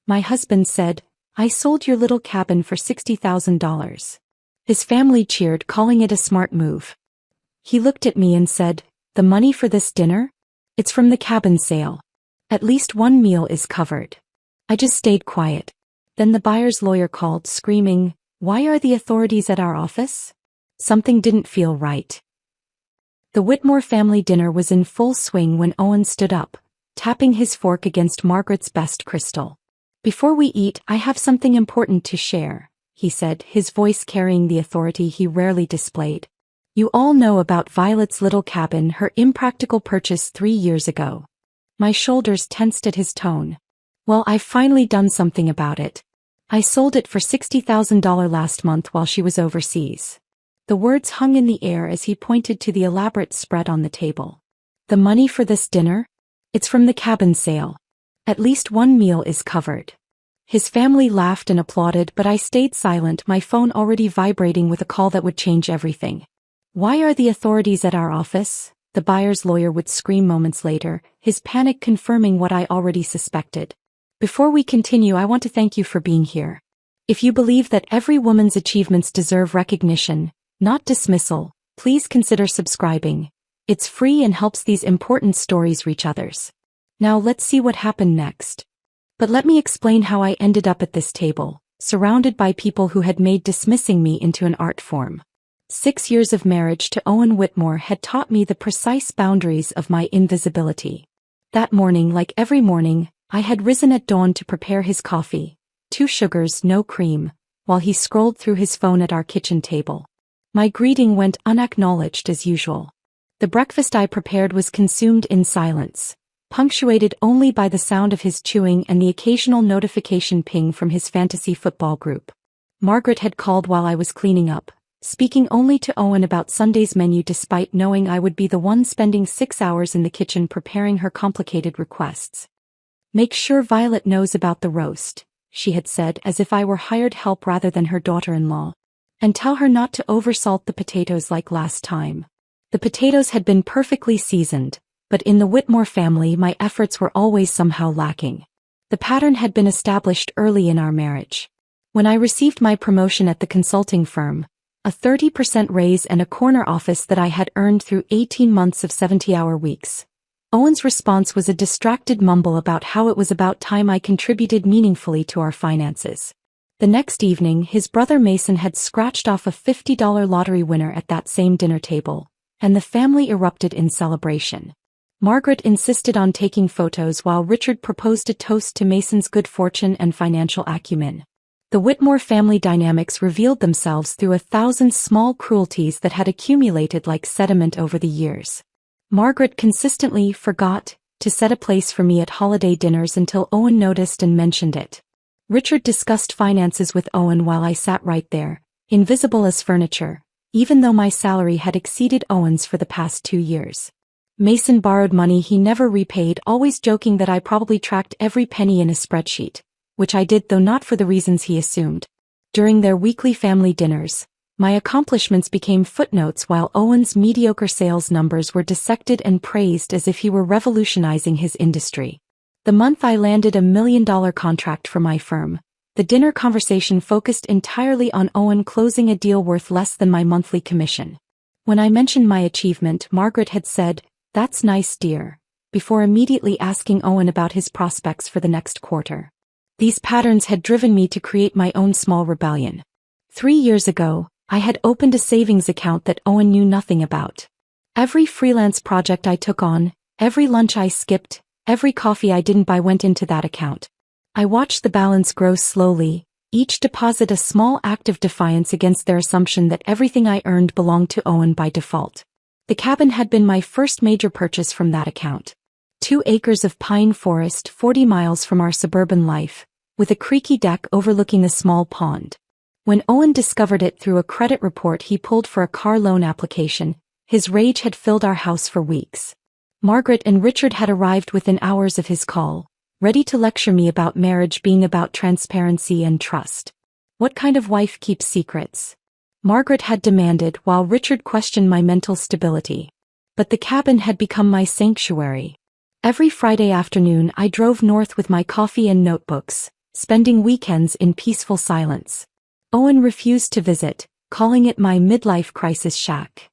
My husband said, "I sold your little cabin for $60,000. His family cheered, calling it a smart move. He looked at me and said, "The money for this dinner? It's from the cabin sale. At least one meal is covered." I just stayed quiet. Then the buyer's lawyer called, screaming, "Why are the authorities at our office?" Something didn't feel right. The Whitmore family dinner was in full swing when Owen stood up, tapping his fork against Margaret's best crystal. "Before we eat, I have something important to share," he said, his voice carrying the authority he rarely displayed. "You all know about Violet's little cabin, her impractical purchase 3 years ago." My shoulders tensed at his tone. "Well, I've finally done something about it. I sold it for $60,000 last month while she was overseas." The words hung in the air as he pointed to the elaborate spread on the table. "The money for this dinner? It's from the cabin sale. At least one meal is covered." His family laughed and applauded, but I stayed silent, my phone already vibrating with a call that would change everything. "Why are the authorities at our office?" the buyer's lawyer would scream moments later, his panic confirming what I already suspected. "Before we continue, I want to thank you for being here. If you believe that every woman's achievements deserve recognition, not dismissal, please consider subscribing. It's free and helps these important stories reach others. Now let's see what happened next. But let me explain how I ended up at this table, surrounded by people who had made dismissing me into an art form. 6 years of marriage to Owen Whitmore had taught me the precise boundaries of my invisibility. That morning, like every morning, I had risen at dawn to prepare his coffee, 2 sugars, no cream, while he scrolled through his phone at our kitchen table. My greeting went unacknowledged as usual. The breakfast I prepared was consumed in silence, punctuated only by the sound of his chewing and the occasional notification ping from his fantasy football group. Margaret had called while I was cleaning up, speaking only to Owen about Sunday's menu despite knowing I would be the one spending 6 hours in the kitchen preparing her complicated requests. "Make sure Violet knows about the roast," she had said, as if I were hired help rather than her daughter-in-law. "And tell her not to oversalt the potatoes like last time." The potatoes had been perfectly seasoned, but in the Whitmore family my efforts were always somehow lacking. The pattern had been established early in our marriage. When I received my promotion at the consulting firm, a 30% raise and a corner office that I had earned through 18 months of 70-hour weeks, Owen's response was a distracted mumble about how it was about time I contributed meaningfully to our finances. The next evening, his brother Mason had scratched off a $50 lottery winner at that same dinner table, and the family erupted in celebration. Margaret insisted on taking photos while Richard proposed a toast to Mason's good fortune and financial acumen. The Whitmore family dynamics revealed themselves through 1,000 small cruelties that had accumulated like sediment over the years. Margaret consistently forgot to set a place for me at holiday dinners until Owen noticed and mentioned it. Richard discussed finances with Owen while I sat right there, invisible as furniture, even though my salary had exceeded Owen's for the past 2 years. Mason borrowed money he never repaid, always joking that I probably tracked every penny in a spreadsheet, which I did, though not for the reasons he assumed. During their weekly family dinners, my accomplishments became footnotes while Owen's mediocre sales numbers were dissected and praised as if he were revolutionizing his industry. The month I landed a $1 million contract for my firm, the dinner conversation focused entirely on Owen closing a deal worth less than my monthly commission. When I mentioned my achievement, Margaret had said, "That's nice, dear," before immediately asking Owen about his prospects for the next quarter. These patterns had driven me to create my own small rebellion. 3 years ago, I had opened a savings account that Owen knew nothing about. Every freelance project I took on, every lunch I skipped, every coffee I didn't buy went into that account. I watched the balance grow slowly, each deposit a small act of defiance against their assumption that everything I earned belonged to Owen by default. The cabin had been my first major purchase from that account. 2 acres of pine forest 40 miles from our suburban life, with a creaky deck overlooking a small pond. When Owen discovered it through a credit report he pulled for a car loan application, his rage had filled our house for weeks. Margaret and Richard had arrived within hours of his call, ready to lecture me about marriage being about transparency and trust. What kind of wife keeps secrets? Margaret had demanded, while Richard questioned my mental stability. But the cabin had become my sanctuary. Every Friday afternoon I drove north with my coffee and notebooks, spending weekends in peaceful silence. Owen refused to visit, calling it my midlife crisis shack.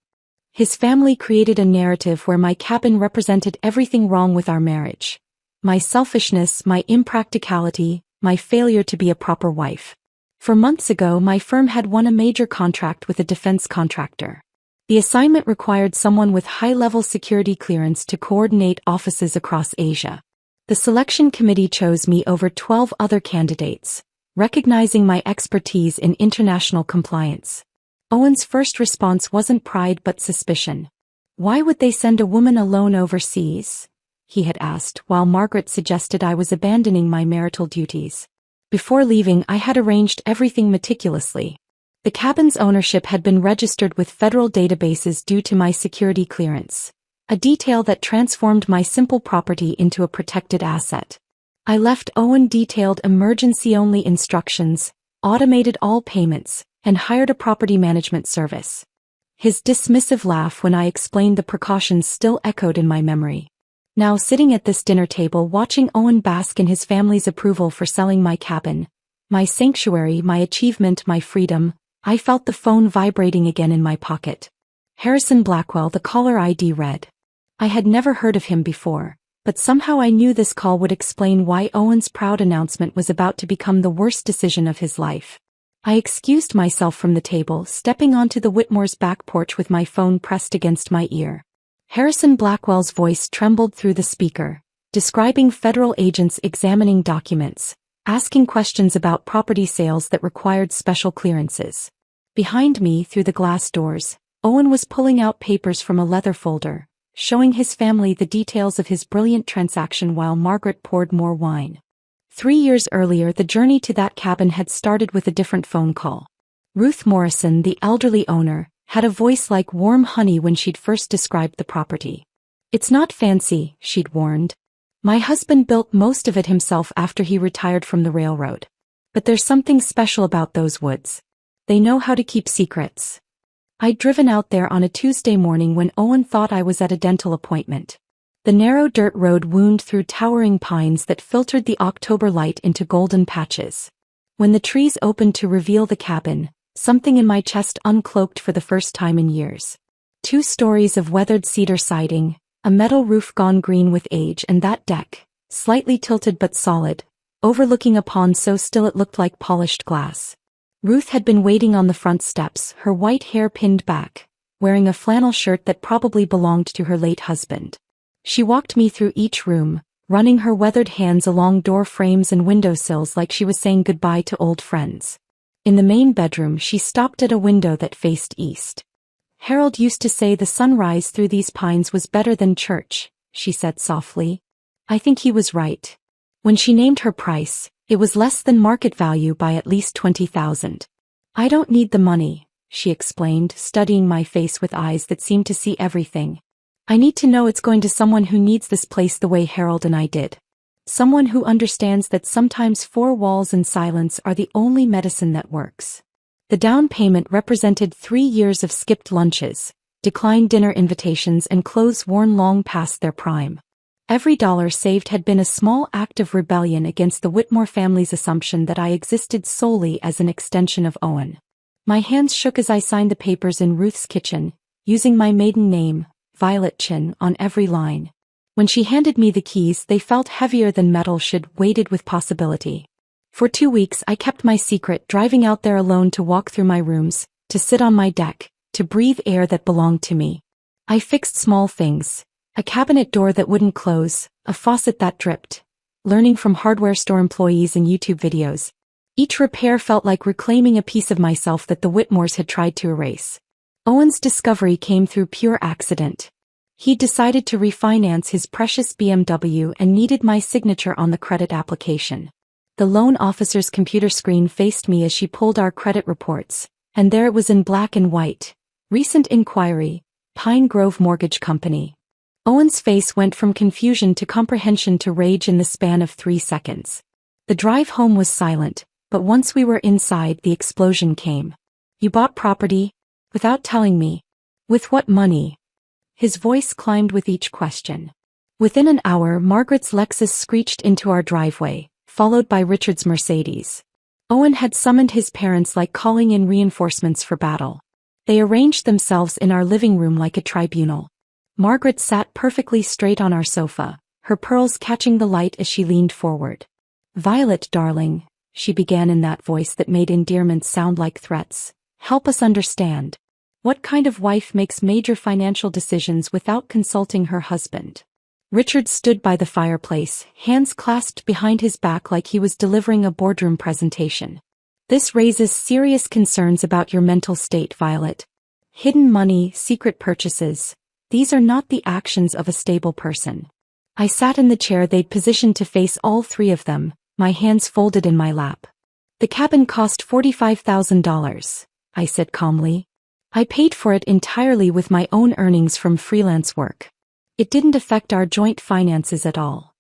His family created a narrative where my cabin represented everything wrong with our marriage. My selfishness, my impracticality, my failure to be a proper wife. For months ago, my firm had won a major contract with a defense contractor. The assignment required someone with high-level security clearance to coordinate offices across Asia. The selection committee chose me over 12 other candidates, recognizing my expertise in international compliance. Owen's first response wasn't pride but suspicion. Why would they send a woman alone overseas? He had asked, while Margaret suggested I was abandoning my marital duties. Before leaving, I had arranged everything meticulously. The cabin's ownership had been registered with federal databases due to my security clearance, a detail that transformed my simple property into a protected asset. I left Owen detailed emergency-only instructions, automated all payments, and hired a property management service. His dismissive laugh when I explained the precautions still echoed in my memory. Now sitting at this dinner table watching Owen bask in his family's approval for selling my cabin, my sanctuary, my achievement, my freedom, I felt the phone vibrating again in my pocket. Harrison Blackwell, the caller ID read. I had never heard of him before, but somehow I knew this call would explain why Owen's proud announcement was about to become the worst decision of his life. I excused myself from the table, stepping onto the Whitmore's back porch with my phone pressed against my ear. Harrison Blackwell's voice trembled through the speaker, describing federal agents examining documents, asking questions about property sales that required special clearances. Behind me, through the glass doors, Owen was pulling out papers from a leather folder, showing his family the details of his brilliant transaction while Margaret poured more wine. 3 years earlier, the journey to that cabin had started with a different phone call. Ruth Morrison, the elderly owner, had a voice like warm honey when she'd first described the property. It's not fancy, she'd warned. My husband built most of it himself after he retired from the railroad. But there's something special about those woods. They know how to keep secrets. I'd driven out there on a Tuesday morning when Owen thought I was at a dental appointment. The narrow dirt road wound through towering pines that filtered the October light into golden patches. When the trees opened to reveal the cabin, something in my chest uncloaked for the first time in years. 2 stories of weathered cedar siding, a metal roof gone green with age, and that deck, slightly tilted but solid, overlooking a pond so still it looked like polished glass. Ruth had been waiting on the front steps, her white hair pinned back, wearing a flannel shirt that probably belonged to her late husband. She walked me through each room, running her weathered hands along door frames and windowsills like she was saying goodbye to old friends. In the main bedroom, she stopped at a window that faced east. Harold used to say the sunrise through these pines was better than church, she said softly. I think he was right. When she named her price, it was less than market value by at least $20,000. I don't need the money, she explained, studying my face with eyes that seemed to see everything. I need to know it's going to someone who needs this place the way Harold and I did. Someone who understands that sometimes 4 walls and silence are the only medicine that works. The down payment represented 3 years of skipped lunches, declined dinner invitations, and clothes worn long past their prime. Every dollar saved had been a small act of rebellion against the Whitmore family's assumption that I existed solely as an extension of Owen. My hands shook as I signed the papers in Ruth's kitchen, using my maiden name, Violet Chin, on every line. When she handed me the keys, they felt heavier than metal should, weighted with possibility. For 2 weeks I kept my secret, driving out there alone to walk through my rooms, to sit on my deck, to breathe air that belonged to me. I fixed small things. A cabinet door that wouldn't close, a faucet that dripped. Learning from hardware store employees and YouTube videos. Each repair felt like reclaiming a piece of myself that the Whitmores had tried to erase. Owen's discovery came through pure accident. He decided to refinance his precious BMW and needed my signature on the credit application. The loan officer's computer screen faced me as she pulled our credit reports, and there it was in black and white. Recent inquiry, Pine Grove Mortgage Company. Owen's face went from confusion to comprehension to rage in the span of 3 seconds. The drive home was silent, but once we were inside, the explosion came. You bought property? Without telling me. With what money? His voice climbed with each question. Within an hour, Margaret's Lexus screeched into our driveway, followed by Richard's Mercedes. Owen had summoned his parents like calling in reinforcements for battle. They arranged themselves in our living room like a tribunal. Margaret sat perfectly straight on our sofa, her pearls catching the light as she leaned forward. "Violet, darling," she began in that voice that made endearments sound like threats, "help us understand. What kind of wife makes major financial decisions without consulting her husband?" Richard stood by the fireplace, hands clasped behind his back like he was delivering a boardroom presentation. "This raises serious concerns about your mental state, Violet. Hidden money, secret purchases, these are not the actions of a stable person." I sat in the chair they'd positioned to face all three of them, my hands folded in my lap. "The cabin cost $45,000, I said calmly. "I paid for it entirely with my own earnings from freelance work. It didn't affect our joint finances at all."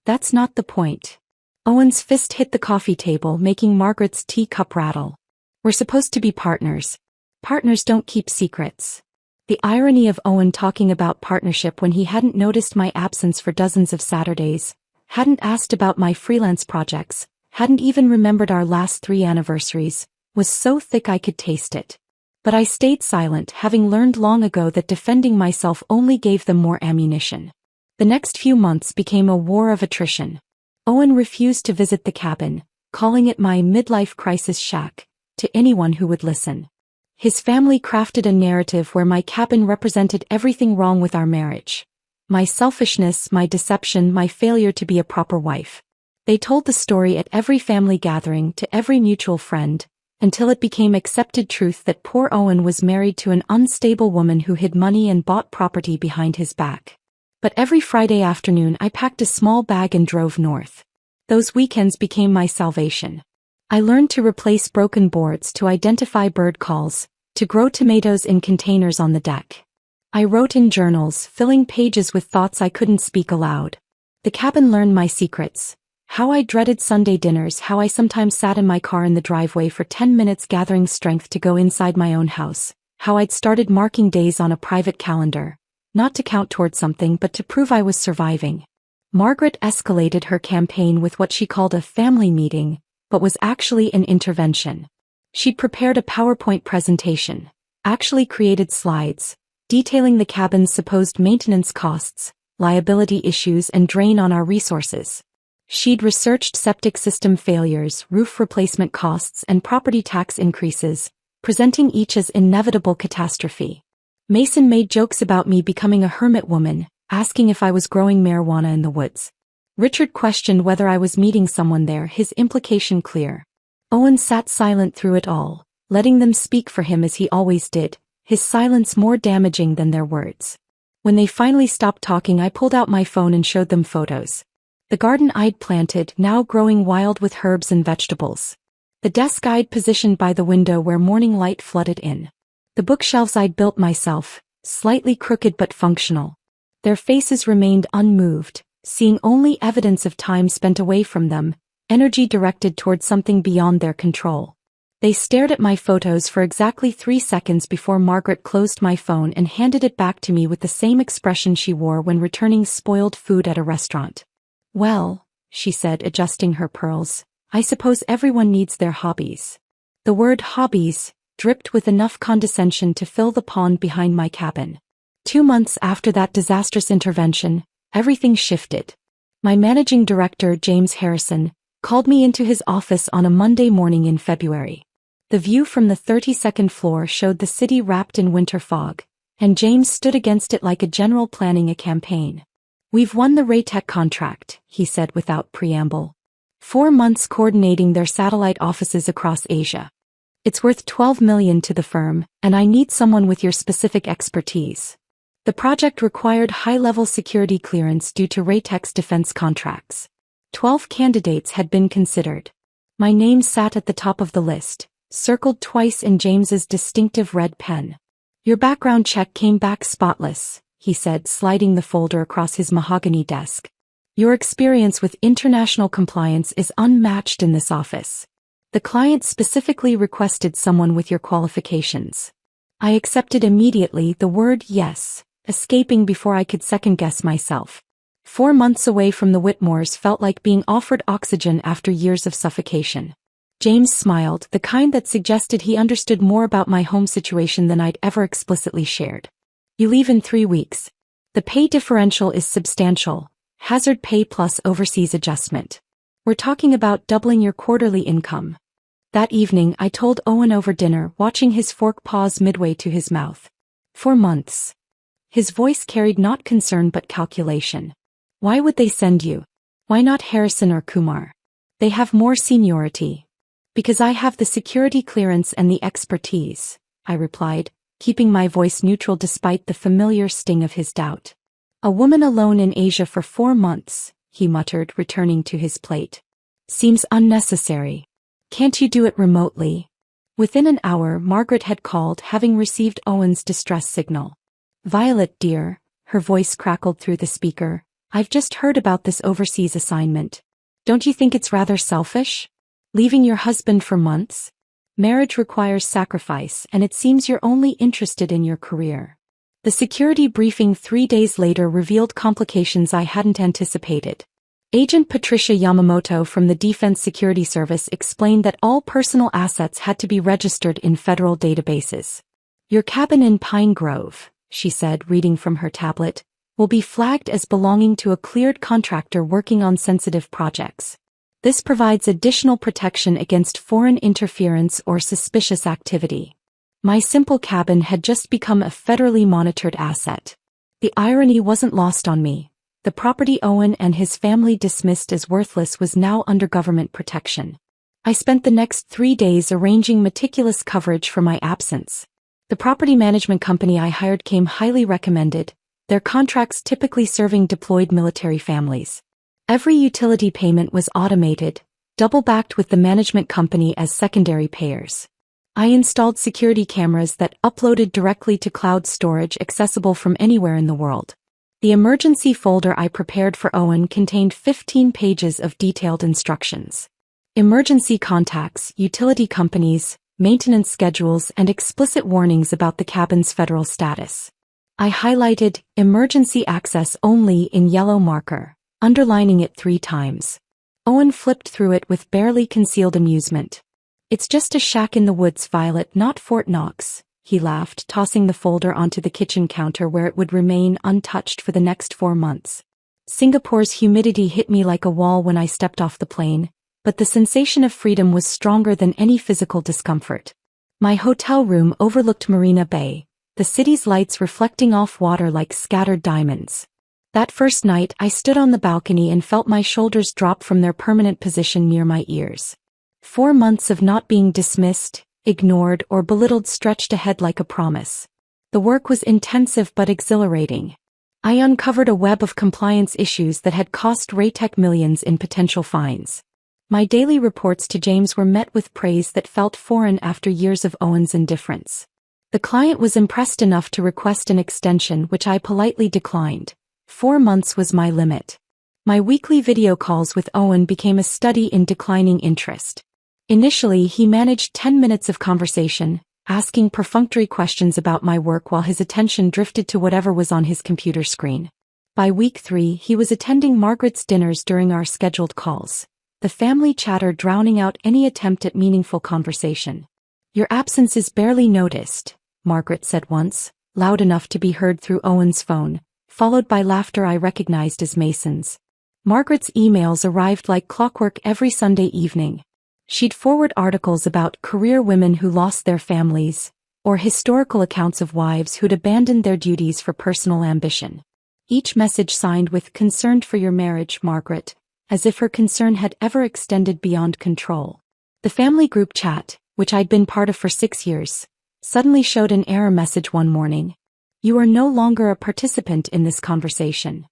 "That's not the point." Owen's fist hit the coffee table, making Margaret's teacup rattle. "We're supposed to be partners. Partners don't keep secrets." The irony of Owen talking about partnership when he hadn't noticed my absence for dozens of Saturdays, hadn't asked about my freelance projects, hadn't even remembered our last 3 anniversaries, was so thick I could taste it. But I stayed silent, having learned long ago that defending myself only gave them more ammunition. The next few months became a war of attrition. Owen refused to visit the cabin, calling it my midlife crisis shack, to anyone who would listen. His family crafted a narrative where my cabin represented everything wrong with our marriage. My selfishness, my deception, my failure to be a proper wife. They told the story at every family gathering, to every mutual friend, until it became accepted truth that poor Owen was married to an unstable woman who hid money and bought property behind his back. But every Friday afternoon I packed a small bag and drove north. Those weekends became my salvation. I learned to replace broken boards, to identify bird calls, to grow tomatoes in containers on the deck. I wrote in journals, filling pages with thoughts I couldn't speak aloud. The cabin learned my secrets. How I dreaded Sunday dinners, how I sometimes sat in my car in the driveway for 10 minutes gathering strength to go inside my own house, how I'd started marking days on a private calendar, not to count toward something but to prove I was surviving. Margaret escalated her campaign with what she called a family meeting, but was actually an intervention. She'd prepared a PowerPoint presentation, actually created slides, detailing the cabin's supposed maintenance costs, liability issues and drain on our resources. She'd researched septic system failures, roof replacement costs and property tax increases, presenting each as inevitable catastrophe. Mason made jokes about me becoming a hermit woman, asking if I was growing marijuana in the woods. Richard questioned whether I was meeting someone there, his implication clear. Owen sat silent through it all, letting them speak for him as he always did, his silence more damaging than their words. When they finally stopped talking, I pulled out my phone and showed them photos. The garden I'd planted, now growing wild with herbs and vegetables. The desk I'd positioned by the window where morning light flooded in. The bookshelves I'd built myself, slightly crooked but functional. Their faces remained unmoved, seeing only evidence of time spent away from them, energy directed toward something beyond their control. They stared at my photos for exactly 3 seconds before Margaret closed my phone and handed it back to me with the same expression she wore when returning spoiled food at a restaurant. "Well," she said, adjusting her pearls, "I suppose everyone needs their hobbies." The word hobbies dripped with enough condescension to fill the pond behind my cabin. 2 months after that disastrous intervention, everything shifted. My managing director, James Harrison, called me into his office on a Monday morning in February. The view from the 32nd floor showed the city wrapped in winter fog, and James stood against it like a general planning a campaign. "We've won the Raytech contract," he said without preamble. 4 months coordinating their satellite offices across Asia. "It's worth $12 million to the firm, and I need someone with your specific expertise." The project required high-level security clearance due to Raytech's defense contracts. 12 candidates had been considered. My name sat at the top of the list, circled twice in James's distinctive red pen. "Your background check came back spotless," he said, sliding the folder across his mahogany desk. "Your experience with international compliance is unmatched in this office. The client specifically requested someone with your qualifications." I accepted immediately, the word yes, escaping before I could second-guess myself. 4 months away from the Whitmores felt like being offered oxygen after years of suffocation. James smiled, the kind that suggested he understood more about my home situation than I'd ever explicitly shared. You leave in 3 weeks. The pay differential is substantial, hazard pay plus overseas adjustment. We're talking about doubling your quarterly income. That evening I told Owen over dinner, watching his fork pause midway to his mouth. 4 months. His voice carried not concern but calculation. Why would they send you? Why not Harrison or Kumar? They have more seniority. Because I have the security clearance and the expertise, I replied, keeping my voice neutral despite the familiar sting of his doubt. A woman alone in Asia for 4 months, he muttered, returning to his plate. Seems unnecessary. Can't you do it remotely? Within an hour, Margaret had called, having received Owen's distress signal. Violet, dear, her voice crackled through the speaker, I've just heard about this overseas assignment. Don't you think it's rather selfish? Leaving your husband for months? Marriage requires sacrifice, and it seems you're only interested in your career. The security briefing 3 days later revealed complications I hadn't anticipated. Agent Patricia Yamamoto from the Defense Security Service explained that all personal assets had to be registered in federal databases. Your cabin in Pine Grove, she said, reading from her tablet, will be flagged as belonging to a cleared contractor working on sensitive projects. This provides additional protection against foreign interference or suspicious activity. My simple cabin had just become a federally monitored asset. The irony wasn't lost on me. The property Owen and his family dismissed as worthless was now under government protection. I spent the next 3 days arranging meticulous coverage for my absence. The property management company I hired came highly recommended, their contracts typically serving deployed military families. Every utility payment was automated, double-backed with the management company as secondary payers. I installed security cameras that uploaded directly to cloud storage accessible from anywhere in the world. The emergency folder I prepared for Owen contained 15 pages of detailed instructions. Emergency contacts, utility companies, maintenance schedules, and explicit warnings about the cabin's federal status. I highlighted emergency access only in yellow marker, underlining it 3 times. Owen flipped through it with barely concealed amusement. It's just a shack in the woods, Violet, not Fort Knox, he laughed, tossing the folder onto the kitchen counter where it would remain untouched for the next 4 months. Singapore's humidity hit me like a wall when I stepped off the plane, but the sensation of freedom was stronger than any physical discomfort. My hotel room overlooked Marina Bay, the city's lights reflecting off water like scattered diamonds. That first night I stood on the balcony and felt my shoulders drop from their permanent position near my ears. 4 months of not being dismissed, ignored, or belittled stretched ahead like a promise. The work was intensive but exhilarating. I uncovered a web of compliance issues that had cost Raytech millions in potential fines. My daily reports to James were met with praise that felt foreign after years of Owen's indifference. The client was impressed enough to request an extension, which I politely declined. 4 months was my limit. My weekly video calls with Owen became a study in declining interest. Initially, he managed 10 minutes of conversation, asking perfunctory questions about my work while his attention drifted to whatever was on his computer screen. By week 3, he was attending Margaret's dinners during our scheduled calls, the family chatter drowning out any attempt at meaningful conversation. Your absence is barely noticed, Margaret said once, loud enough to be heard through Owen's phone, followed by laughter I recognized as Mason's. Margaret's emails arrived like clockwork every Sunday evening. She'd forward articles about career women who lost their families, or historical accounts of wives who'd abandoned their duties for personal ambition. Each message signed with "Concerned for your marriage, Margaret," as if her concern had ever extended beyond control. The family group chat, which I'd been part of for 6 years, suddenly showed an error message one morning. You are no longer a participant in this conversation.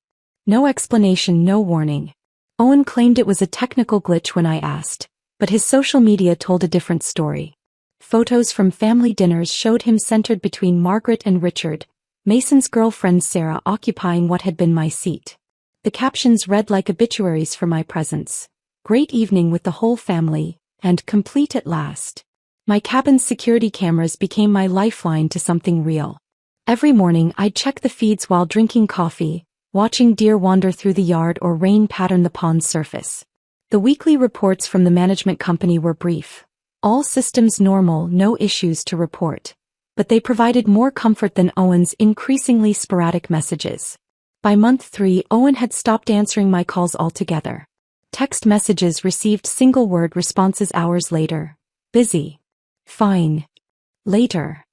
No explanation, no warning. Owen claimed it was a technical glitch when I asked, but his social media told a different story. Photos from family dinners showed him centered between Margaret and Richard, Mason's girlfriend Sarah occupying what had been my seat. The captions read like obituaries for my presence. Great evening with the whole family, and complete at last. My cabin's security cameras became my lifeline to something real. Every morning I'd check the feeds while drinking coffee, watching deer wander through the yard or rain pattern the pond's surface. The weekly reports from the management company were brief. All systems normal, no issues to report. But they provided more comfort than Owen's increasingly sporadic messages. By month 3, Owen had stopped answering my calls altogether. Text messages received single-word responses hours later. Busy. Fine. Later.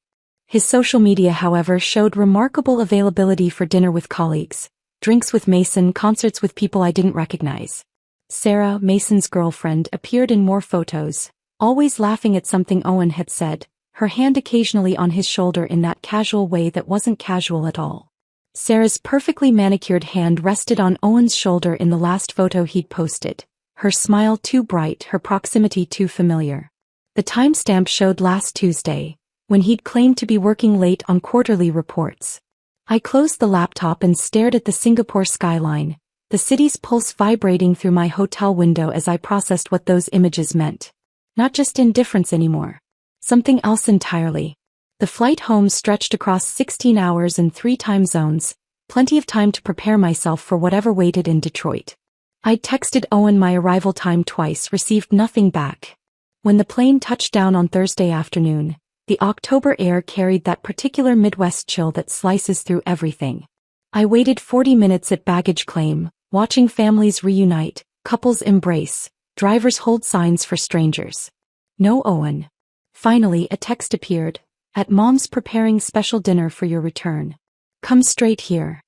His social media, however, showed remarkable availability for dinner with colleagues, drinks with Mason, concerts with people I didn't recognize. Sarah, Mason's girlfriend, appeared in more photos, always laughing at something Owen had said, her hand occasionally on his shoulder in that casual way that wasn't casual at all. Sarah's perfectly manicured hand rested on Owen's shoulder in the last photo he'd posted, her smile too bright, her proximity too familiar. The timestamp showed last Tuesday, when he'd claimed to be working late on quarterly reports. I closed the laptop and stared at the Singapore skyline, the city's pulse vibrating through my hotel window as I processed what those images meant. Not just indifference anymore. Something else entirely. The flight home stretched across 16 hours and 3 time zones, plenty of time to prepare myself for whatever waited in Detroit. I'd texted Owen my arrival time twice, received nothing back. When the plane touched down on Thursday afternoon, the October air carried that particular Midwest chill that slices through everything. I waited 40 minutes at baggage claim, watching families reunite, couples embrace, drivers hold signs for strangers. No Owen. Finally, a text appeared. At Mom's preparing special dinner for your return. Come straight here.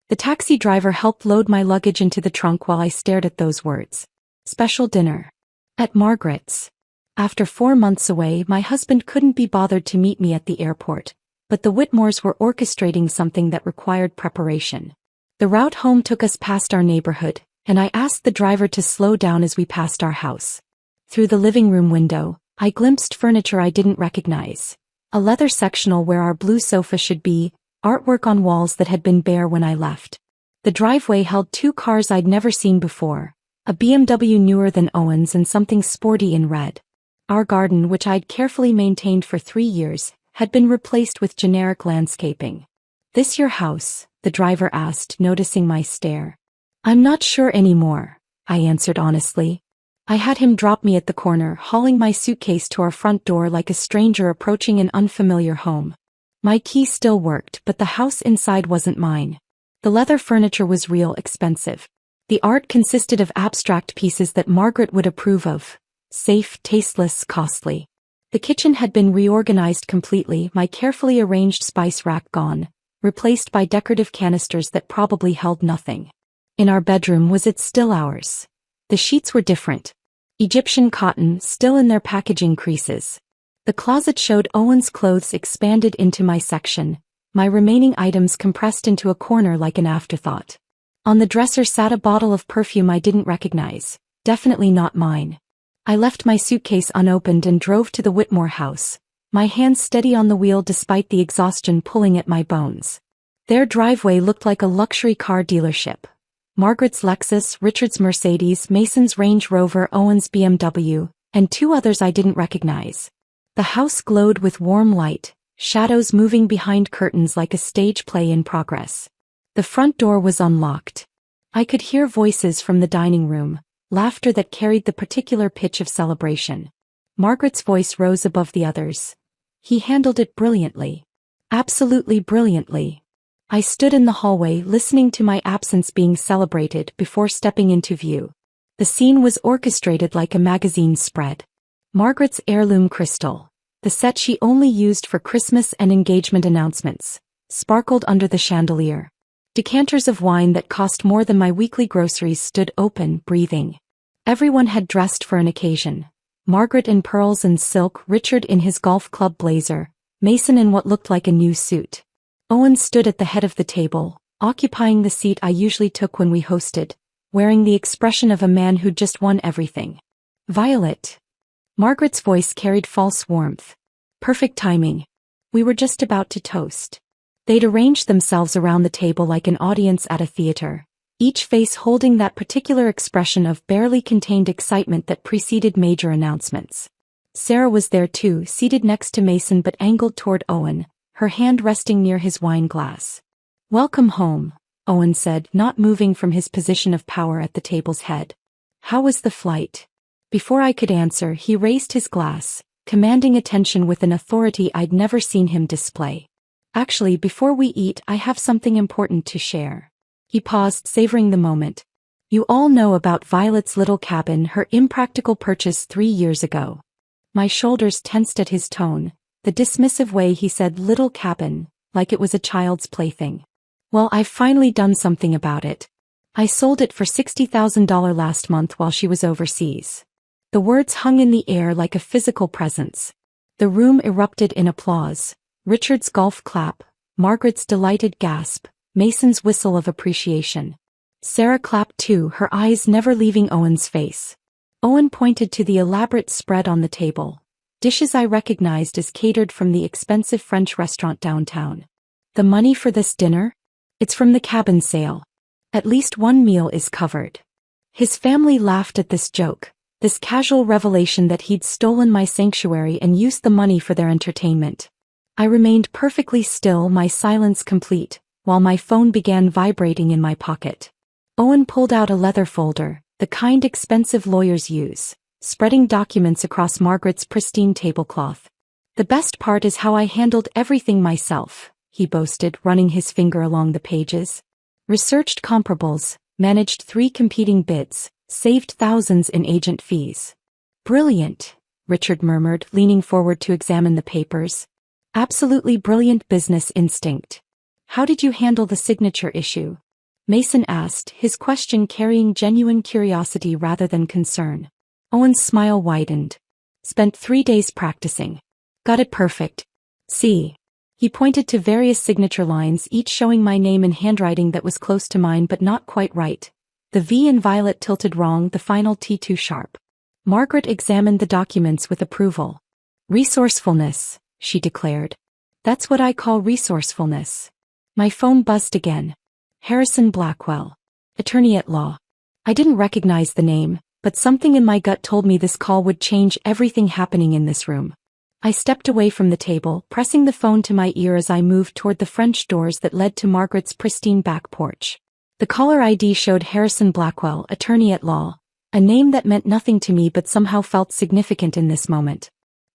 The taxi driver helped load my luggage into the trunk while I stared at those words. Special dinner. At Margaret's. After 4 months away, my husband couldn't be bothered to meet me at the airport, but the Whitmores were orchestrating something that required preparation. The route home took us past our neighborhood, and I asked the driver to slow down as we passed our house. Through the living room window, I glimpsed furniture I didn't recognize. A leather sectional where our blue sofa should be, artwork on walls that had been bare when I left. The driveway held 2 cars I'd never seen before, a BMW newer than Owen's and something sporty in red. Our garden, which I'd carefully maintained for 3 years, had been replaced with generic landscaping. This your house? The driver asked, noticing my stare. I'm not sure anymore, I answered honestly. I had him drop me at the corner, hauling my suitcase to our front door like a stranger approaching an unfamiliar home. My key still worked, but the house inside wasn't mine. The leather furniture was real expensive. The art consisted of abstract pieces that Margaret would approve of. Safe, tasteless, costly. The kitchen had been reorganized completely, my carefully arranged spice rack gone, replaced by decorative canisters that probably held nothing. In our bedroom was it still ours. The sheets were different. Egyptian cotton, still in their packaging creases. The closet showed Owen's clothes expanded into my section, my remaining items compressed into a corner like an afterthought. On the dresser sat a bottle of perfume I didn't recognize, definitely not mine. I left my suitcase unopened and drove to the Whitmore house, my hands steady on the wheel despite the exhaustion pulling at my bones. Their driveway looked like a luxury car dealership. Margaret's Lexus, Richard's Mercedes, Mason's Range Rover, Owen's BMW, and 2 others I didn't recognize. The house glowed with warm light, shadows moving behind curtains like a stage play in progress. The front door was unlocked. I could hear voices from the dining room, laughter that carried the particular pitch of celebration. Margaret's voice rose above the others. He handled it brilliantly. Absolutely brilliantly. I stood in the hallway listening to my absence being celebrated before stepping into view. The scene was orchestrated like a magazine spread. Margaret's heirloom crystal, the set she only used for Christmas and engagement announcements, sparkled under the chandelier. Decanters of wine that cost more than my weekly groceries stood open, breathing. Everyone had dressed for an occasion. Margaret in pearls and silk, Richard in his golf club blazer, Mason in what looked like a new suit. Owen stood at the head of the table, occupying the seat I usually took when we hosted, wearing the expression of a man who'd just won everything. Violet. Margaret's voice carried false warmth. Perfect timing. We were just about to toast. They'd arranged themselves around the table like an audience at a theater, each face holding that particular expression of barely contained excitement that preceded major announcements. Sarah was there too, seated next to Mason but angled toward Owen, her hand resting near his wine glass. Welcome home, Owen said, not moving from his position of power at the table's head. How was the flight? Before I could answer, he raised his glass, commanding attention with an authority I'd never seen him display. Actually, before we eat, I have something important to share. He paused, savoring the moment. You all know about Violet's little cabin, her impractical purchase 3 years ago. My shoulders tensed at his tone, the dismissive way he said little cabin, like it was a child's plaything. Well, I've finally done something about it. I sold it for $60,000 last month while she was overseas. The words hung in the air like a physical presence. The room erupted in applause. Richard's golf clap, Margaret's delighted gasp, Mason's whistle of appreciation. Sarah clapped too, her eyes never leaving Owen's face. Owen pointed to the elaborate spread on the table. Dishes I recognized as catered from the expensive French restaurant downtown. The money for this dinner? It's from the cabin sale. At least one meal is covered. His family laughed at this joke, this casual revelation that he'd stolen my sanctuary and used the money for their entertainment. I remained perfectly still, my silence complete, while my phone began vibrating in my pocket. Owen pulled out a leather folder, the kind expensive lawyers use, spreading documents across Margaret's pristine tablecloth. The best part is how I handled everything myself, he boasted, running his finger along the pages. Researched comparables, managed 3 competing bids, saved thousands in agent fees. Brilliant, Richard murmured, leaning forward to examine the papers. Absolutely brilliant business instinct. How did you handle the signature issue? Mason asked, his question carrying genuine curiosity rather than concern. Owen's smile widened. Spent 3 days practicing. Got it perfect. See. He pointed to various signature lines, each showing my name in handwriting that was close to mine but not quite right. The V in Violet tilted wrong, the final T too sharp. Margaret examined the documents with approval. Resourcefulness, she declared. That's what I call resourcefulness. My phone buzzed again. Harrison Blackwell, attorney at law. I didn't recognize the name, but something in my gut told me this call would change everything happening in this room. I stepped away from the table, pressing the phone to my ear as I moved toward the French doors that led to Margaret's pristine back porch. The caller ID showed Harrison Blackwell, attorney at law, a name that meant nothing to me but somehow felt significant in this moment.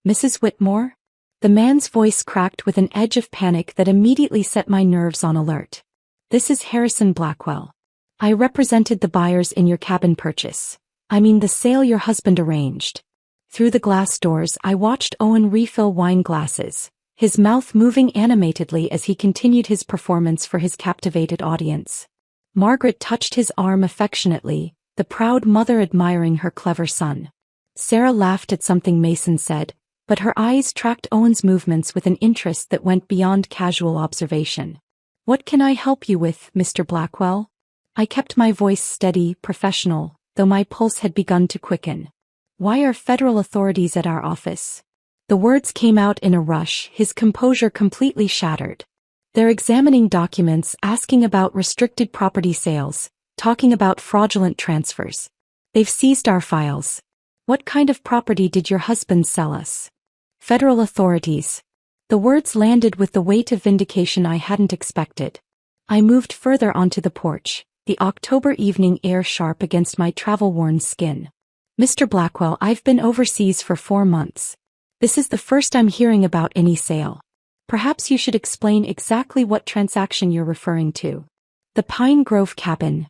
Mrs. Whitmore? The man's voice cracked with an edge of panic that immediately set my nerves on alert. This is Harrison Blackwell. I represented the buyers in your cabin purchase. I mean the sale your husband arranged. Through the glass doors I watched Owen refill wine glasses, his mouth moving animatedly as he continued his performance for his captivated audience. Margaret touched his arm affectionately, the proud mother admiring her clever son. Sarah laughed at something Mason said, but her eyes tracked Owen's movements with an interest that went beyond casual observation. What can I help you with, Mr. Blackwell? I kept my voice steady, professional, though my pulse had begun to quicken. Why are federal authorities at our office? The words came out in a rush, his composure completely shattered. They're examining documents, asking about restricted property sales, talking about fraudulent transfers. They've seized our files. What kind of property did your husband sell us? Federal authorities. The words landed with the weight of vindication I hadn't expected. I moved further onto the porch, the October evening air sharp against my travel-worn skin. Mr. Blackwell, I've been overseas for 4 months. This is the first I'm hearing about any sale. Perhaps you should explain exactly what transaction you're referring to. The Pine Grove cabin.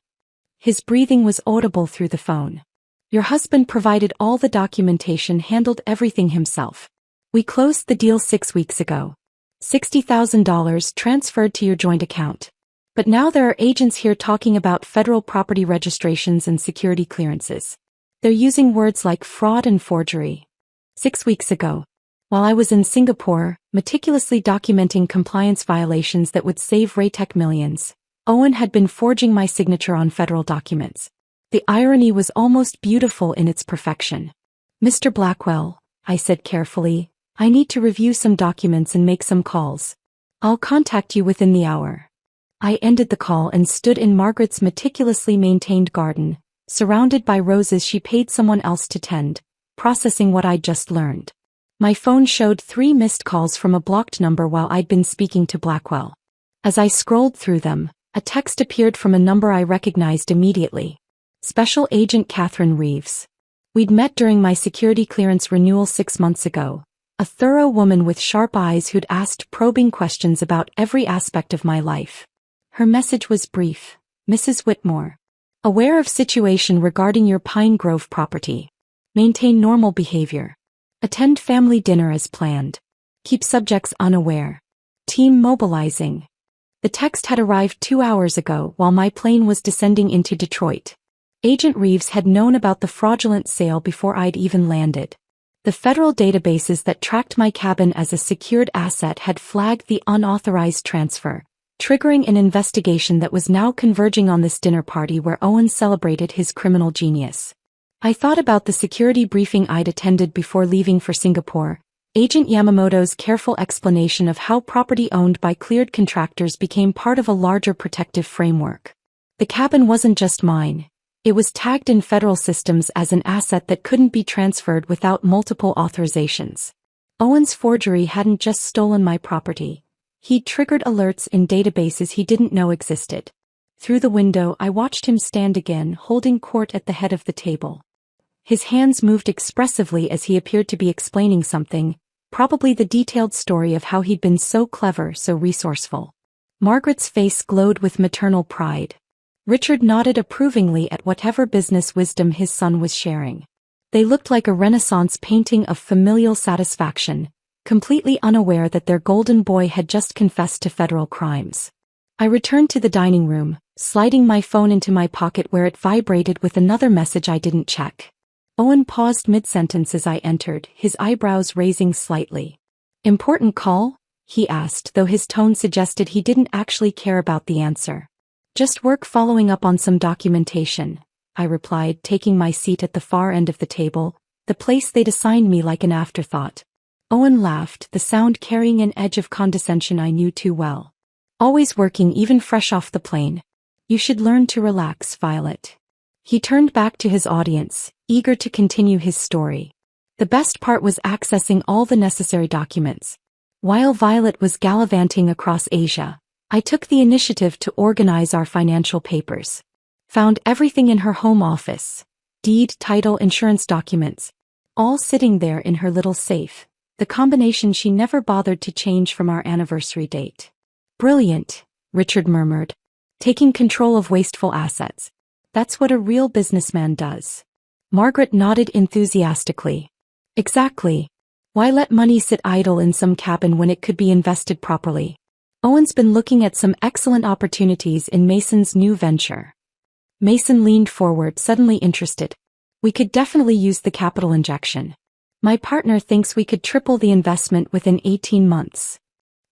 His breathing was audible through the phone. Your husband provided all the documentation, handled everything himself. We closed the deal 6 weeks ago. $60,000 transferred to your joint account. But now there are agents here talking about federal property registrations and security clearances. They're using words like fraud and forgery. 6 weeks ago, while I was in Singapore, meticulously documenting compliance violations that would save Raytech millions, Owen had been forging my signature on federal documents. The irony was almost beautiful in its perfection. Mr. Blackwell, I said carefully, I need to review some documents and make some calls. I'll contact you within the hour. I ended the call and stood in Margaret's meticulously maintained garden, surrounded by roses she paid someone else to tend, processing what I'd just learned. My phone showed 3 missed calls from a blocked number while I'd been speaking to Blackwell. As I scrolled through them, A text appeared from a number I recognized immediately. Special Agent Catherine Reeves. We'd met during my security clearance renewal 6 months ago. A thorough woman with sharp eyes who'd asked probing questions about every aspect of my life. Her message was brief. Mrs. Whitmore. Aware of situation regarding your Pine Grove property. Maintain normal behavior. Attend family dinner as planned. Keep subjects unaware. Team mobilizing. The text had arrived 2 hours ago while my plane was descending into Detroit. Agent Reeves had known about the fraudulent sale before I'd even landed. The federal databases that tracked my cabin as a secured asset had flagged the unauthorized transfer, triggering an investigation that was now converging on this dinner party where Owen celebrated his criminal genius. I thought about the security briefing I'd attended before leaving for Singapore, Agent Yamamoto's careful explanation of how property owned by cleared contractors became part of a larger protective framework. The cabin wasn't just mine. It was tagged in federal systems as an asset that couldn't be transferred without multiple authorizations. Owen's forgery hadn't just stolen my property. He'd triggered alerts in databases he didn't know existed. Through the window, I watched him stand again, holding court at the head of the table. His hands moved expressively as he appeared to be explaining something, probably the detailed story of how he'd been so clever, so resourceful. Margaret's face glowed with maternal pride. Richard nodded approvingly at whatever business wisdom his son was sharing. They looked like a Renaissance painting of familial satisfaction, completely unaware that their golden boy had just confessed to federal crimes. I returned to the dining room, sliding my phone into my pocket where it vibrated with another message I didn't check. Owen paused mid-sentence as I entered, his eyebrows raising slightly. "Important call?" he asked, though his tone suggested he didn't actually care about the answer. "Just work following up on some documentation," I replied, taking my seat at the far end of the table, the place they'd assigned me like an afterthought. Owen laughed, the sound carrying an edge of condescension I knew too well. "Always working, even fresh off the plane. You should learn to relax, Violet." He turned back to his audience, eager to continue his story. The best part was accessing all the necessary documents. While Violet was gallivanting across Asia, I took the initiative to organize our financial papers. Found everything in her home office. Deed, title, insurance documents. All sitting there in her little safe. The combination she never bothered to change from our anniversary date. "Brilliant," Richard murmured. "Taking control of wasteful assets. That's what a real businessman does." Margaret nodded enthusiastically. "Exactly. Why let money sit idle in some cabin when it could be invested properly? Owen's been looking at some excellent opportunities in Mason's new venture." Mason leaned forward, suddenly interested. "We could definitely use the capital injection. My partner thinks we could triple the investment within 18 months.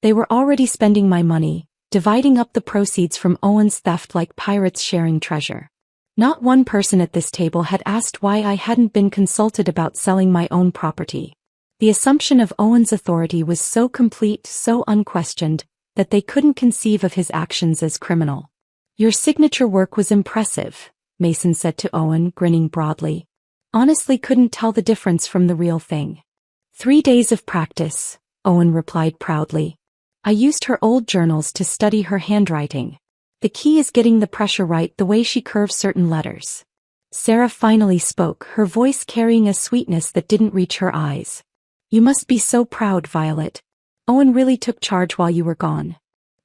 They were already spending my money, dividing up the proceeds from Owen's theft like pirates sharing treasure. Not one person at this table had asked why I hadn't been consulted about selling my own property. The assumption of Owen's authority was so complete, so unquestioned, that they couldn't conceive of his actions as criminal. "Your signature work was impressive," Mason said to Owen, grinning broadly. "Honestly couldn't tell the difference from the real thing." 3 days of practice," Owen replied proudly. "I used her old journals to study her handwriting. The key is getting the pressure right, the way she curves certain letters." Sarah finally spoke, her voice carrying a sweetness that didn't reach her eyes. "You must be so proud, Violet. Owen really took charge while you were gone."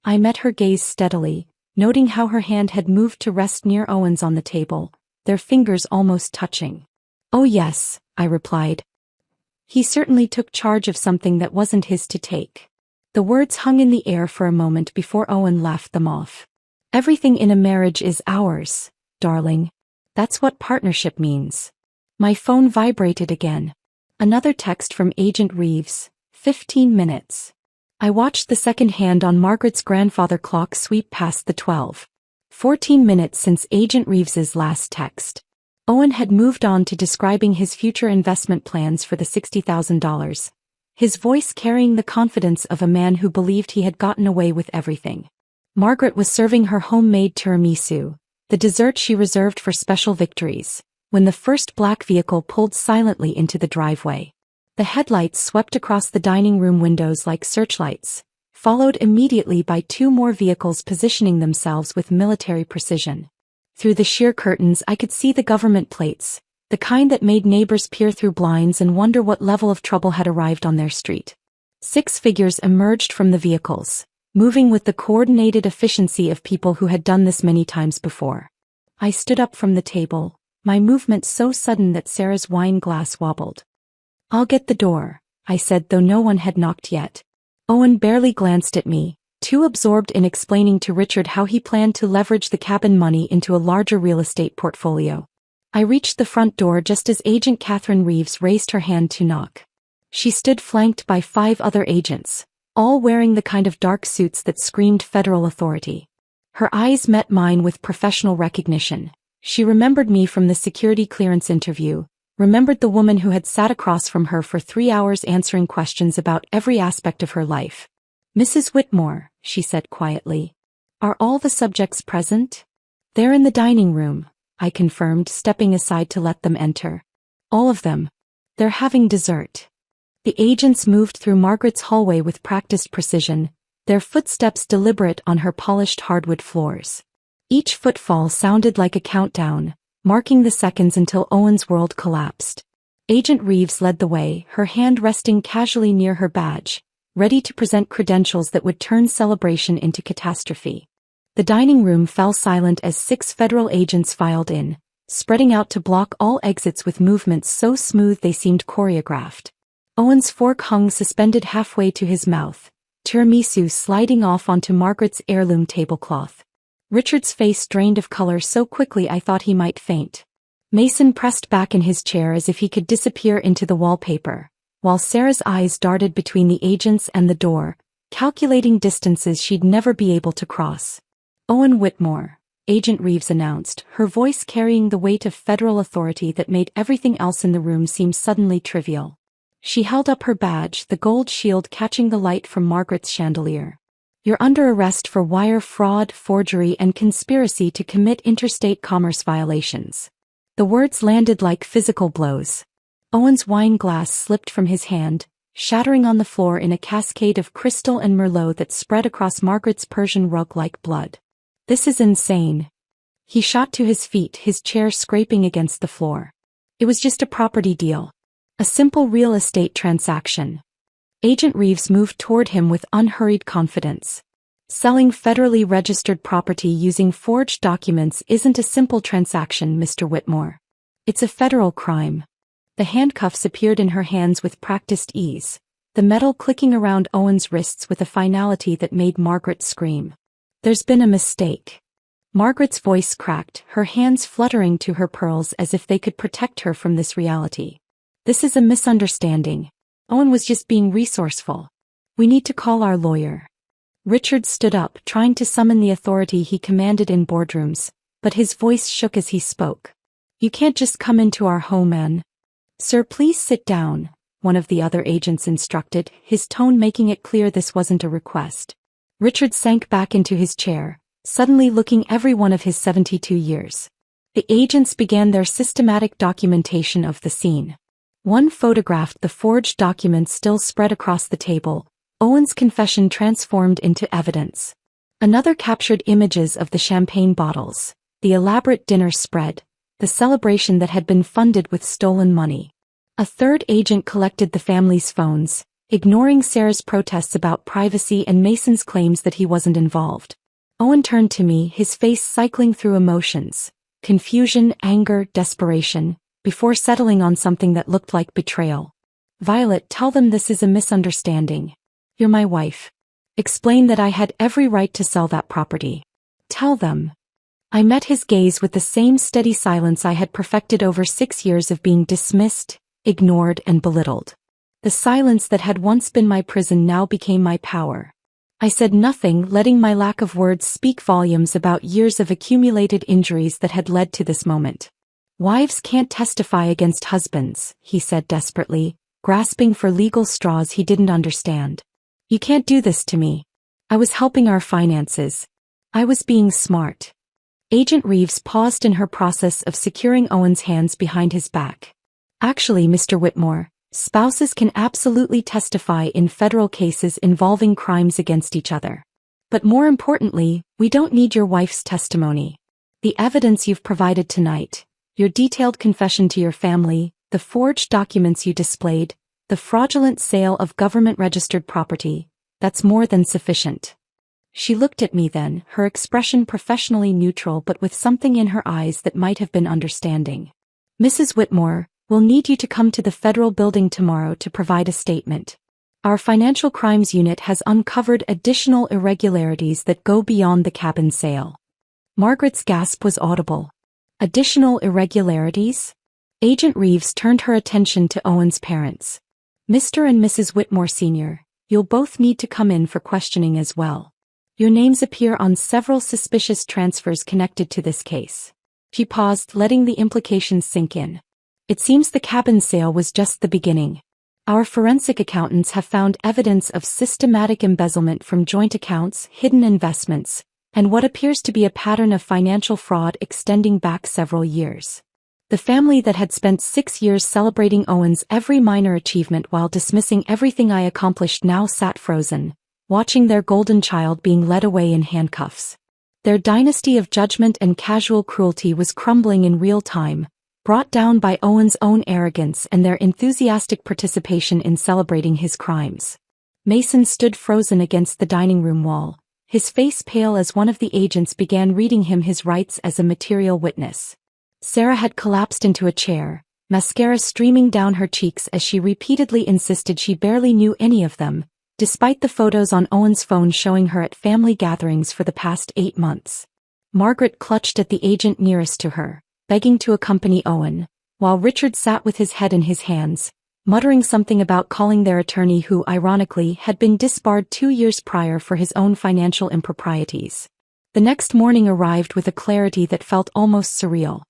I met her gaze steadily, noting how her hand had moved to rest near Owen's on the table, their fingers almost touching. "Oh yes," I replied. "He certainly took charge of something that wasn't his to take." The words hung in the air for a moment before Owen laughed them off. "Everything in a marriage is ours, darling. That's what partnership means." My phone vibrated again. Another text from Agent Reeves. 15 minutes. I watched the second hand on Margaret's grandfather clock sweep past the 12. 14 minutes since Agent Reeves's last text. Owen had moved on to describing his future investment plans for the $60,000, his voice carrying the confidence of a man who believed he had gotten away with everything. Margaret was serving her homemade tiramisu, the dessert she reserved for special victories, when the first black vehicle pulled silently into the driveway. The headlights swept across the dining room windows like searchlights, followed immediately by 2 more vehicles positioning themselves with military precision. Through the sheer curtains I could see the government plates, the kind that made neighbors peer through blinds and wonder what level of trouble had arrived on their street. 6 figures emerged from the vehicles, moving with the coordinated efficiency of people who had done this many times before. I stood up from the table, my movement so sudden that Sarah's wine glass wobbled. "I'll get the door," I said, though no one had knocked yet. Owen barely glanced at me, too absorbed in explaining to Richard how he planned to leverage the cabin money into a larger real estate portfolio. I reached the front door just as Agent Catherine Reeves raised her hand to knock. She stood flanked by 5 other agents, all wearing the kind of dark suits that screamed federal authority. Her eyes met mine with professional recognition. She remembered me from the security clearance interview, remembered the woman who had sat across from her for 3 hours answering questions about every aspect of her life. "Mrs. Whitmore," she said quietly. "Are all the subjects present?" "They're in the dining room," I confirmed, stepping aside to let them enter. "All of them. They're having dessert." The agents moved through Margaret's hallway with practiced precision, their footsteps deliberate on her polished hardwood floors. Each footfall sounded like a countdown, marking the seconds until Owen's world collapsed. Agent Reeves led the way, her hand resting casually near her badge, ready to present credentials that would turn celebration into catastrophe. The dining room fell silent as 6 federal agents filed in, spreading out to block all exits with movements so smooth they seemed choreographed. Owen's fork hung suspended halfway to his mouth, tiramisu sliding off onto Margaret's heirloom tablecloth. Richard's face drained of color so quickly I thought he might faint. Mason pressed back in his chair as if he could disappear into the wallpaper, while Sarah's eyes darted between the agents and the door, calculating distances she'd never be able to cross. "Owen Whitmore," Agent Reeves announced, her voice carrying the weight of federal authority that made everything else in the room seem suddenly trivial. She held up her badge, the gold shield catching the light from Margaret's chandelier. "You're under arrest for wire fraud, forgery, and conspiracy to commit interstate commerce violations." The words landed like physical blows. Owen's wine glass slipped from his hand, shattering on the floor in a cascade of crystal and merlot that spread across Margaret's Persian rug like blood. "This is insane." He shot to his feet, his chair scraping against the floor. "It was just a property deal. A simple real estate transaction." Agent Reeves moved toward him with unhurried confidence. "Selling federally registered property using forged documents isn't a simple transaction, Mr. Whitmore. It's a federal crime." The handcuffs appeared in her hands with practiced ease, the metal clicking around Owen's wrists with a finality that made Margaret scream. "There's been a mistake." Margaret's voice cracked, her hands fluttering to her pearls as if they could protect her from this reality. "This is a misunderstanding. Owen was just being resourceful. We need to call our lawyer." Richard stood up, trying to summon the authority he commanded in boardrooms, but his voice shook as he spoke. "You can't just come into our home and—" "Sir, please sit down," one of the other agents instructed, his tone making it clear this wasn't a request. Richard sank back into his chair, suddenly looking every one of his 72 years. The agents began their systematic documentation of the scene. One photographed the forged documents still spread across the table, Owen's confession transformed into evidence. Another captured images of the champagne bottles, the elaborate dinner spread, the celebration that had been funded with stolen money. A third agent collected the family's phones, ignoring Sarah's protests about privacy and Mason's claims that he wasn't involved. Owen turned to me, his face cycling through emotions, confusion, anger, desperation, before settling on something that looked like betrayal. "Violet, tell them this is a misunderstanding. You're my wife. Explain that I had every right to sell that property. Tell them." I met his gaze with the same steady silence I had perfected over 6 years of being dismissed, ignored, and belittled. The silence that had once been my prison now became my power. I said nothing, letting my lack of words speak volumes about years of accumulated injuries that had led to this moment. "Wives can't testify against husbands," he said desperately, grasping for legal straws he didn't understand. "You can't do this to me. I was helping our finances. I was being smart." Agent Reeves paused in her process of securing Owen's hands behind his back. "Actually, Mr. Whitmore, Spouses can absolutely testify in federal cases involving crimes against each other. But more importantly, we don't need your wife's testimony. The evidence you've provided tonight, your detailed confession to your family, the forged documents you displayed, the fraudulent sale of government-registered property, that's more than sufficient. She looked at me then, her expression professionally neutral but with something in her eyes that might have been understanding. Mrs. Whitmore, we'll need you to come to the federal building tomorrow to provide a statement. Our financial crimes unit has uncovered additional irregularities that go beyond the cabin sale. Margaret's gasp was audible. Additional irregularities? Agent Reeves turned her attention to Owen's parents. Mr. and Mrs. Whitmore Sr., you'll both need to come in for questioning as well. Your names appear on several suspicious transfers connected to this case. She paused, letting the implications sink in. It seems the cabin sale was just the beginning. Our forensic accountants have found evidence of systematic embezzlement from joint accounts, hidden investments, and what appears to be a pattern of financial fraud extending back several years. The family that had spent 6 years celebrating Owen's every minor achievement while dismissing everything I accomplished now sat frozen, watching their golden child being led away in handcuffs. Their dynasty of judgment and casual cruelty was crumbling in real time, brought down by Owen's own arrogance and their enthusiastic participation in celebrating his crimes. Mason stood frozen against the dining room wall, his face pale as one of the agents began reading him his rights as a material witness. Sarah had collapsed into a chair, mascara streaming down her cheeks as she repeatedly insisted she barely knew any of them, despite the photos on Owen's phone showing her at family gatherings for the past 8 months. Margaret clutched at the agent nearest to her, begging to accompany Owen, while Richard sat with his head in his hands, muttering something about calling their attorney who, ironically, had been disbarred 2 years prior for his own financial improprieties. The next morning arrived with a clarity that felt almost surreal.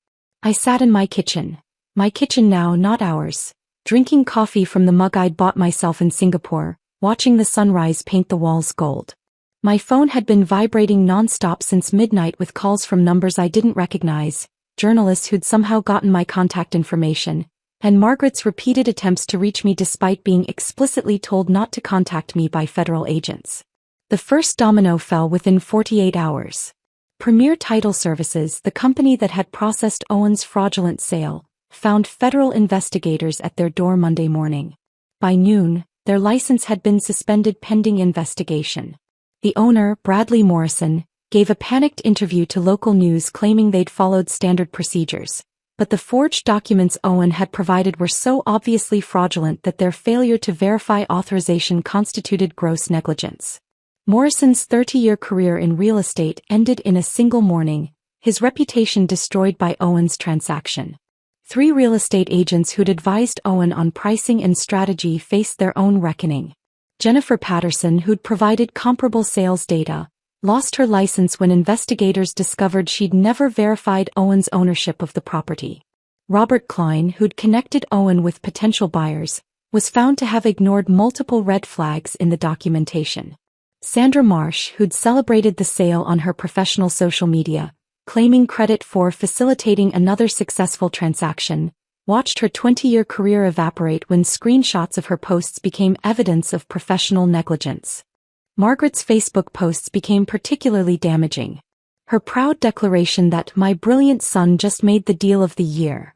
I sat in my kitchen now, not ours, drinking coffee from the mug I'd bought myself in Singapore, watching the sunrise paint the walls gold. My phone had been vibrating non-stop since midnight with calls from numbers I didn't recognize, journalists who'd somehow gotten my contact information, and Margaret's repeated attempts to reach me despite being explicitly told not to contact me by federal agents. The first domino fell within 48 hours. Premier Title Services, the company that had processed Owen's fraudulent sale, found federal investigators at their door Monday morning. By noon, their license had been suspended pending investigation. The owner, Bradley Morrison, gave a panicked interview to local news claiming they'd followed standard procedures, but the forged documents Owen had provided were so obviously fraudulent that their failure to verify authorization constituted gross negligence. Morrison's 30-year career in real estate ended in a single morning, his reputation destroyed by Owen's transaction. 3 real estate agents who'd advised Owen on pricing and strategy faced their own reckoning. Jennifer Patterson, who'd provided comparable sales data, lost her license when investigators discovered she'd never verified Owen's ownership of the property. Robert Klein, who'd connected Owen with potential buyers, was found to have ignored multiple red flags in the documentation. Sandra Marsh, who'd celebrated the sale on her professional social media, claiming credit for facilitating another successful transaction, watched her 20-year career evaporate when screenshots of her posts became evidence of professional negligence. Margaret's Facebook posts became particularly damaging. Her proud declaration that "my brilliant son just made the deal of the year,"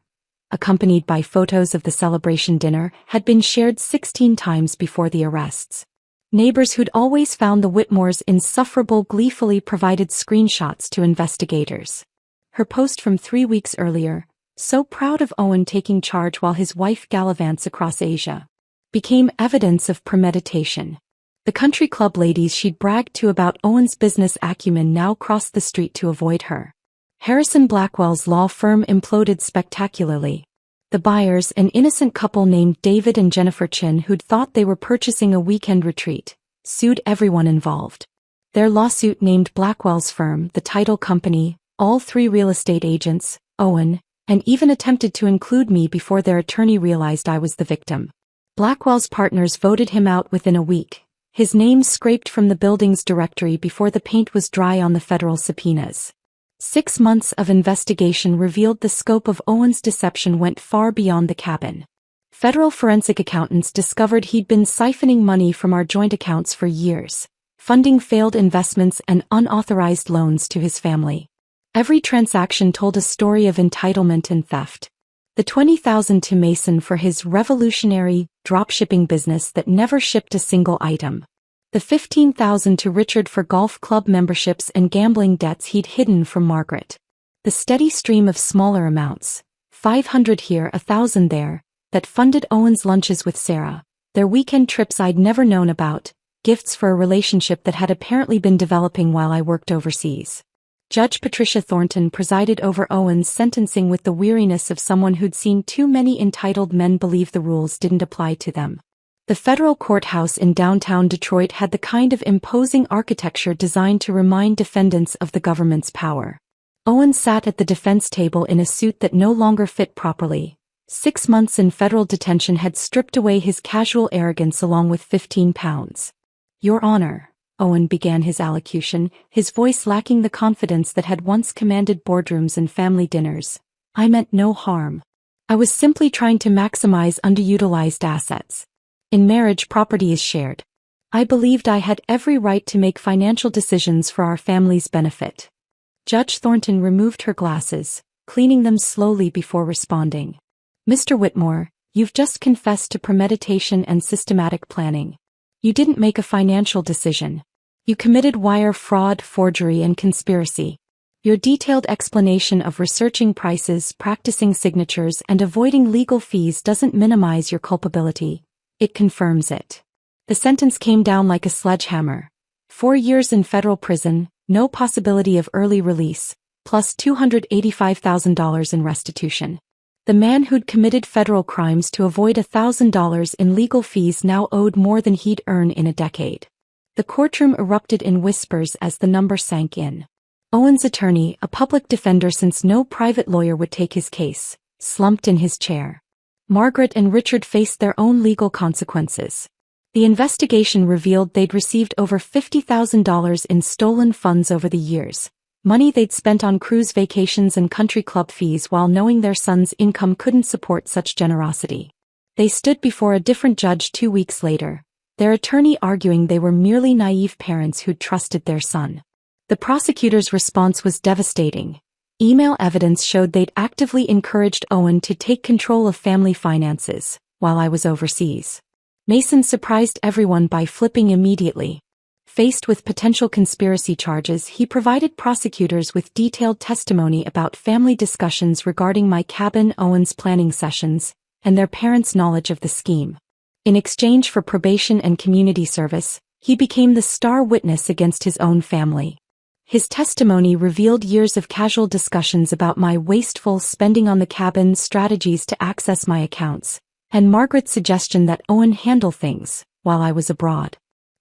accompanied by photos of the celebration dinner, had been shared 16 times before the arrests. Neighbors who'd always found the Whitmores insufferable gleefully provided screenshots to investigators. Her post from 3 weeks earlier, "so proud of Owen taking charge while his wife gallivants across Asia," became evidence of premeditation. The country club ladies she'd bragged to about Owen's business acumen now crossed the street to avoid her. Harrison Blackwell's law firm imploded spectacularly. The buyers, an innocent couple named David and Jennifer Chin who'd thought they were purchasing a weekend retreat, sued everyone involved. Their lawsuit named Blackwell's firm, the title company, all 3 real estate agents, Owen, and even attempted to include me before their attorney realized I was the victim. Blackwell's partners voted him out within a week, his name scraped from the building's directory before the paint was dry on the federal subpoenas. 6 months of investigation revealed the scope of Owen's deception went far beyond the cabin. Federal forensic accountants discovered he'd been siphoning money from our joint accounts for years, funding failed investments and unauthorized loans to his family. Every transaction told a story of entitlement and theft. The $20,000 to Mason for his revolutionary dropshipping business that never shipped a single item. The $15,000 to Richard for golf club memberships and gambling debts he'd hidden from Margaret. The steady stream of smaller amounts, $500 here, $1,000 there, that funded Owen's lunches with Sarah, their weekend trips I'd never known about, gifts for a relationship that had apparently been developing while I worked overseas. Judge Patricia Thornton presided over Owen's sentencing with the weariness of someone who'd seen too many entitled men believe the rules didn't apply to them. The federal courthouse in downtown Detroit had the kind of imposing architecture designed to remind defendants of the government's power. Owen sat at the defense table in a suit that no longer fit properly. 6 months in federal detention had stripped away his casual arrogance along with 15 pounds. Your Honor, Owen began his allocution, his voice lacking the confidence that had once commanded boardrooms and family dinners. I meant no harm. I was simply trying to maximize underutilized assets. In marriage, property is shared. I believed I had every right to make financial decisions for our family's benefit. Judge Thornton removed her glasses, cleaning them slowly before responding. Mr. Whitmore, you've just confessed to premeditation and systematic planning. You didn't make a financial decision. You committed wire fraud, forgery, and conspiracy. Your detailed explanation of researching prices, practicing signatures, and avoiding legal fees doesn't minimize your culpability. It confirms it. The sentence came down like a sledgehammer. 4 years in federal prison, no possibility of early release, plus $285,000 in restitution. The man who'd committed federal crimes to avoid $1,000 in legal fees now owed more than he'd earn in a decade. The courtroom erupted in whispers as the number sank in. Owen's attorney, a public defender since no private lawyer would take his case, slumped in his chair. Margaret and Richard faced their own legal consequences. The investigation revealed they'd received over $50,000 in stolen funds over the years, money they'd spent on cruise vacations and country club fees while knowing their son's income couldn't support such generosity. They stood before a different judge 2 weeks later, their attorney arguing they were merely naive parents who'd trusted their son. The prosecutor's response was devastating. Email evidence showed they'd actively encouraged Owen to take control of family finances while I was overseas. Mason surprised everyone by flipping immediately. Faced with potential conspiracy charges, he provided prosecutors with detailed testimony about family discussions regarding my cabin, Owen's planning sessions, and their parents' knowledge of the scheme. In exchange for probation and community service, he became the star witness against his own family. His testimony revealed years of casual discussions about my wasteful spending on the cabin, strategies to access my accounts, and Margaret's suggestion that Owen handle things while I was abroad.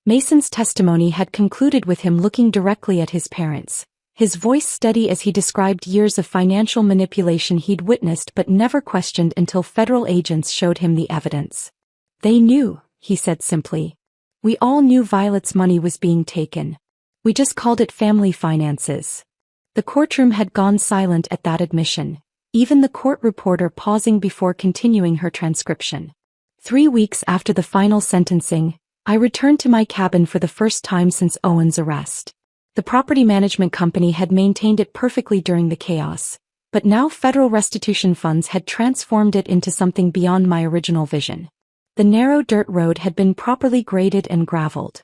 Mason's testimony had concluded with him looking directly at his parents, his voice steady as he described years of financial manipulation he'd witnessed but never questioned until federal agents showed him the evidence. They knew, he said simply. We all knew Violet's money was being taken. We just called it family finances. The courtroom had gone silent at that admission, even the court reporter pausing before continuing her transcription. 3 weeks after the final sentencing, I returned to my cabin for the first time since Owen's arrest. The property management company had maintained it perfectly during the chaos, but now federal restitution funds had transformed it into something beyond my original vision. The narrow dirt road had been properly graded and graveled.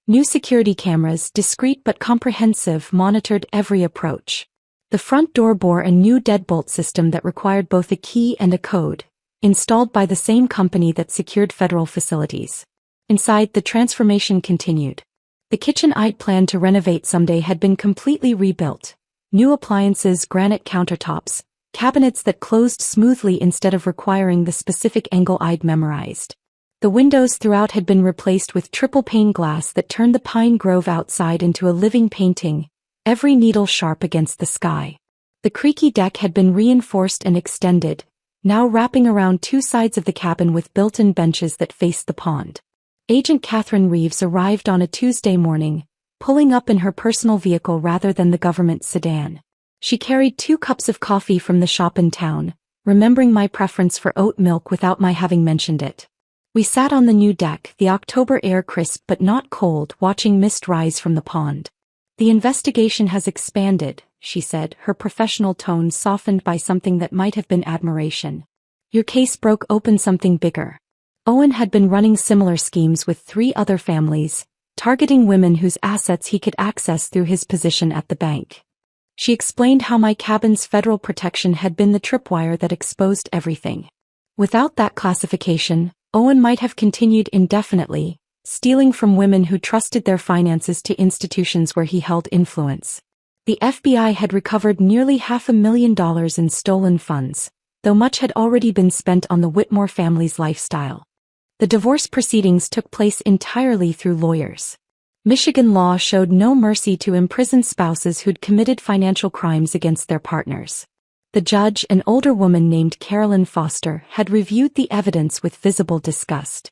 New security cameras, discreet but comprehensive, monitored every approach. The front door bore a new deadbolt system that required both a key and a code, installed by the same company that secured federal facilities. Inside, the transformation continued. The kitchen I'd planned to renovate someday had been completely rebuilt. New appliances, granite countertops, cabinets that closed smoothly instead of requiring the specific angle I'd memorized. The windows throughout had been replaced with triple-pane glass that turned the pine grove outside into a living painting, every needle sharp against the sky. The creaky deck had been reinforced and extended, now wrapping around 2 sides of the cabin with built-in benches that faced the pond. Agent Catherine Reeves arrived on a Tuesday morning, pulling up in her personal vehicle rather than the government sedan. She carried 2 cups of coffee from the shop in town, remembering my preference for oat milk without my having mentioned it. We sat on the new deck, the October air crisp but not cold, watching mist rise from the pond. The investigation has expanded, she said, her professional tone softened by something that might have been admiration. Your case broke open something bigger. Owen had been running similar schemes with 3 other families, targeting women whose assets he could access through his position at the bank. She explained how my cabin's federal protection had been the tripwire that exposed everything. Without that classification, Owen might have continued indefinitely, stealing from women who trusted their finances to institutions where he held influence. The FBI had recovered nearly $500,000 in stolen funds, though much had already been spent on the Whitmore family's lifestyle. The divorce proceedings took place entirely through lawyers. Michigan law showed no mercy to imprisoned spouses who'd committed financial crimes against their partners. The judge, an older woman named Carolyn Foster, had reviewed the evidence with visible disgust.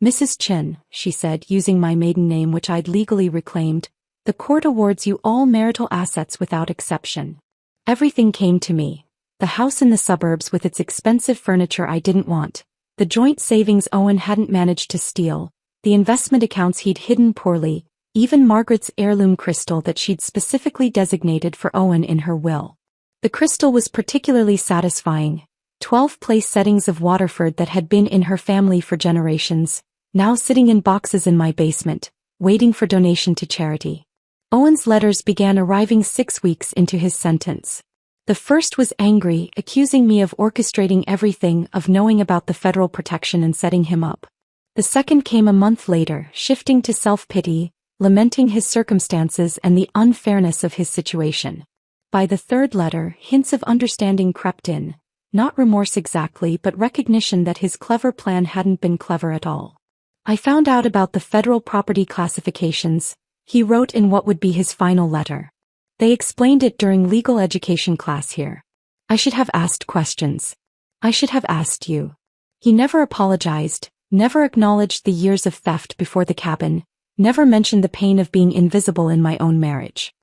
Mrs. Chin, she said, using my maiden name which I'd legally reclaimed, the court awards you all marital assets without exception. Everything came to me. The house in the suburbs with its expensive furniture I didn't want, the joint savings Owen hadn't managed to steal, the investment accounts he'd hidden poorly, even Margaret's heirloom crystal that she'd specifically designated for Owen in her will. The crystal was particularly satisfying. 12 place settings of Waterford that had been in her family for generations, now sitting in boxes in my basement, waiting for donation to charity. Owen's letters began arriving 6 weeks into his sentence. The first was angry, accusing me of orchestrating everything, of knowing about the federal protection and setting him up. The second came a month later, shifting to self-pity, lamenting his circumstances and the unfairness of his situation. By the third letter, hints of understanding crept in, not remorse exactly but recognition that his clever plan hadn't been clever at all. I found out about the federal property classifications, he wrote in what would be his final letter. They explained it during legal education class here. I should have asked questions. I should have asked you. He never apologized, never acknowledged the years of theft before the cabin, never mentioned the pain of being invisible in my own marriage.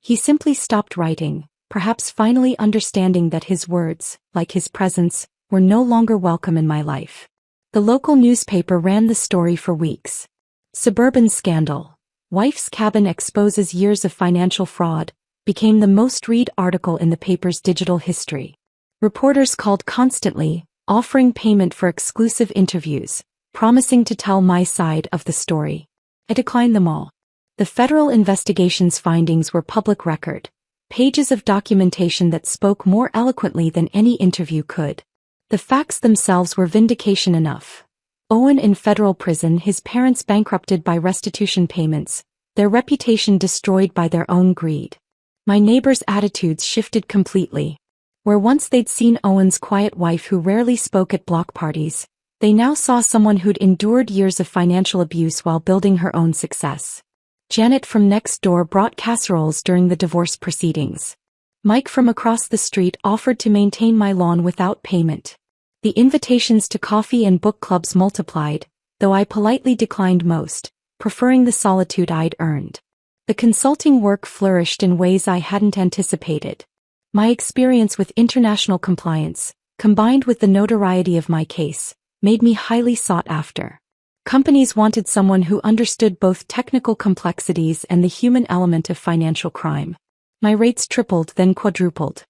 He simply stopped writing, perhaps finally understanding that his words, like his presence, were no longer welcome in my life. The local newspaper ran the story for weeks. Suburban scandal. Wife's cabin exposes years of financial fraud, became the most read article in the paper's digital history. Reporters called constantly, offering payment for exclusive interviews, promising to tell my side of the story. I declined them all. The federal investigation's findings were public record, pages of documentation that spoke more eloquently than any interview could. The facts themselves were vindication enough. Owen in federal prison, his parents bankrupted by restitution payments, their reputation destroyed by their own greed. My neighbors' attitudes shifted completely. Where once they'd seen Owen's quiet wife who rarely spoke at block parties, they now saw someone who'd endured years of financial abuse while building her own success. Janet from next door brought casseroles during the divorce proceedings. Mike from across the street offered to maintain my lawn without payment. The invitations to coffee and book clubs multiplied, though I politely declined most, preferring the solitude I'd earned. The consulting work flourished in ways I hadn't anticipated. My experience with international compliance, combined with the notoriety of my case, made me highly sought after. Companies wanted someone who understood both technical complexities and the human element of financial crime. My rates tripled, then quadrupled.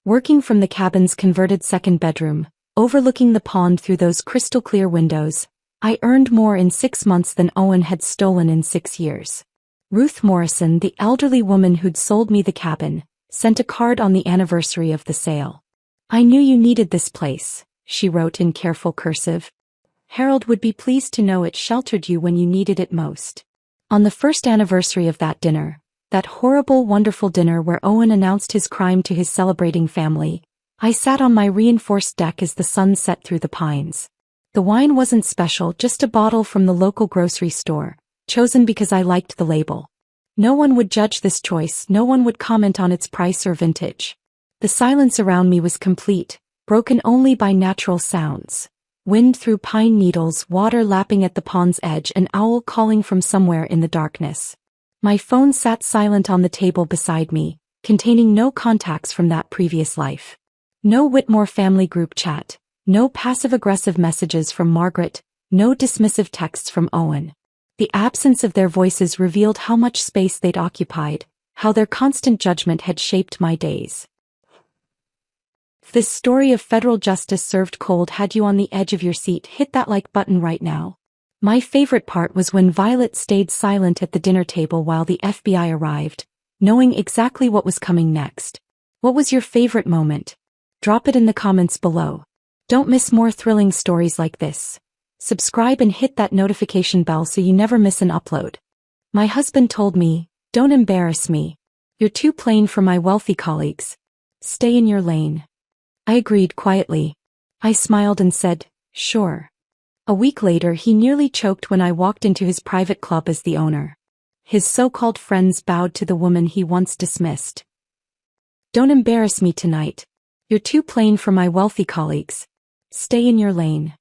Working from the cabin's converted second bedroom, overlooking the pond through those crystal-clear windows, I earned more in 6 months than Owen had stolen in 6 years. Ruth Morrison, the elderly woman who'd sold me the cabin, sent a card on the anniversary of the sale. I knew you needed this place, she wrote in careful cursive. Harold would be pleased to know it sheltered you when you needed it most. On the first anniversary of that dinner, that horrible, wonderful dinner where Owen announced his crime to his celebrating family, I sat on my reinforced deck as the sun set through the pines. The wine wasn't special, just a bottle from the local grocery store, chosen because I liked the label. No one would judge this choice, no one would comment on its price or vintage. The silence around me was complete, broken only by natural sounds. Wind through pine needles, water lapping at the pond's edge, an owl calling from somewhere in the darkness. My phone sat silent on the table beside me, containing no contacts from that previous life. No Whitmore family group chat. No passive-aggressive messages from Margaret. No dismissive texts from Owen. The absence of their voices revealed how much space they'd occupied, how their constant judgment had shaped my days. If this story of federal justice served cold had you on the edge of your seat, hit that like button right now. My favorite part was when Violet stayed silent at the dinner table while the FBI arrived, knowing exactly what was coming next. What was your favorite moment? Drop it in the comments below. Don't miss more thrilling stories like this. Subscribe and hit that notification bell so you never miss an upload. My husband told me, "Don't embarrass me. You're too plain for my wealthy colleagues. Stay in your lane." I agreed quietly. I smiled and said, "Sure." A week later he nearly choked when I walked into his private club as the owner. His so-called friends bowed to the woman he once dismissed. "Don't embarrass me tonight. You're too plain for my wealthy colleagues. Stay in your lane."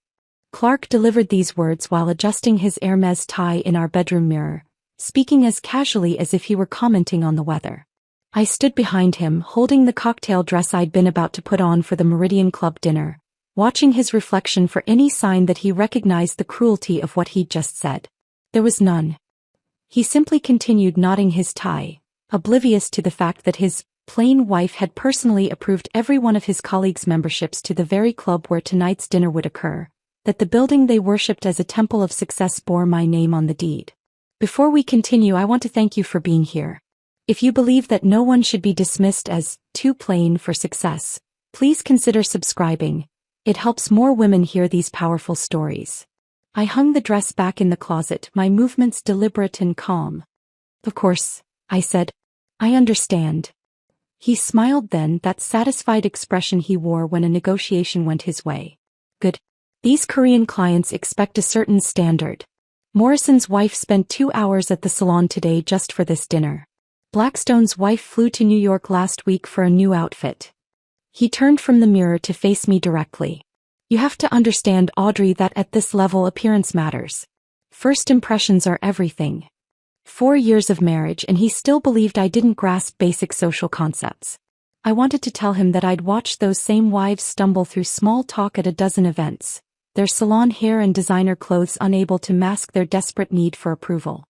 Clark delivered these words while adjusting his Hermes tie in our bedroom mirror, speaking as casually as if he were commenting on the weather. I stood behind him, holding the cocktail dress I'd been about to put on for the Meridian Club dinner, watching his reflection for any sign that he recognized the cruelty of what he'd just said. There was none. He simply continued knotting his tie, oblivious to the fact that his plain wife had personally approved every one of his colleagues' memberships to the very club where tonight's dinner would occur, that the building they worshipped as a temple of success bore my name on the deed. Before we continue, I want to thank you for being here. If you believe that no one should be dismissed as too plain for success, please consider subscribing. It helps more women hear these powerful stories. I hung the dress back in the closet, my movements deliberate and calm. "Of course," I said. "I understand." He smiled then, that satisfied expression he wore when a negotiation went his way. "Good. These Korean clients expect a certain standard. Morrison's wife spent 2 hours at the salon today just for this dinner. Blackstone's wife flew to New York last week for a new outfit." He turned from the mirror to face me directly. "You have to understand, Audrey, that at this level appearance matters. First impressions are everything." 4 years of marriage and he still believed I didn't grasp basic social concepts. I wanted to tell him that I'd watched those same wives stumble through small talk at a dozen events, their salon hair and designer clothes unable to mask their desperate need for approval.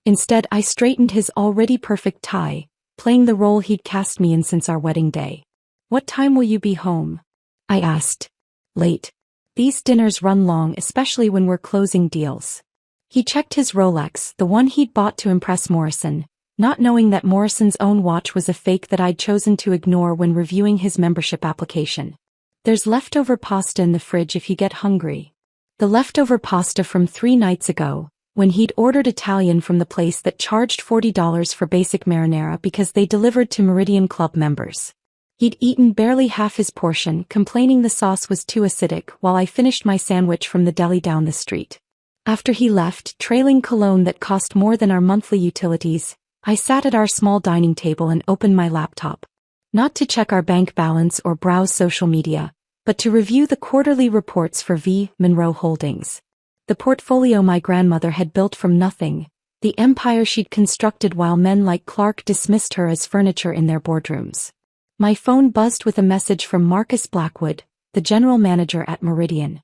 Instead, I straightened his already perfect tie, playing the role he'd cast me in since our wedding day. "What time will you be home?" I asked. "Late. These dinners run long, especially when we're closing deals." He checked his Rolex, the one he'd bought to impress Morrison, not knowing that Morrison's own watch was a fake that I'd chosen to ignore when reviewing his membership application. "There's leftover pasta in the fridge if you get hungry." The leftover pasta from 3 nights ago, when he'd ordered Italian from the place that charged $40 for basic marinara because they delivered to Meridian Club members. He'd eaten barely half his portion, complaining the sauce was too acidic, while I finished my sandwich from the deli down the street. After he left, trailing cologne that cost more than our monthly utilities, I sat at our small dining table and opened my laptop. Not to check our bank balance or browse social media, but to review the quarterly reports for V. Monroe Holdings. The portfolio my grandmother had built from nothing, the empire she'd constructed while men like Clark dismissed her as furniture in their boardrooms. My phone buzzed with a message from Marcus Blackwood, the general manager at Meridian.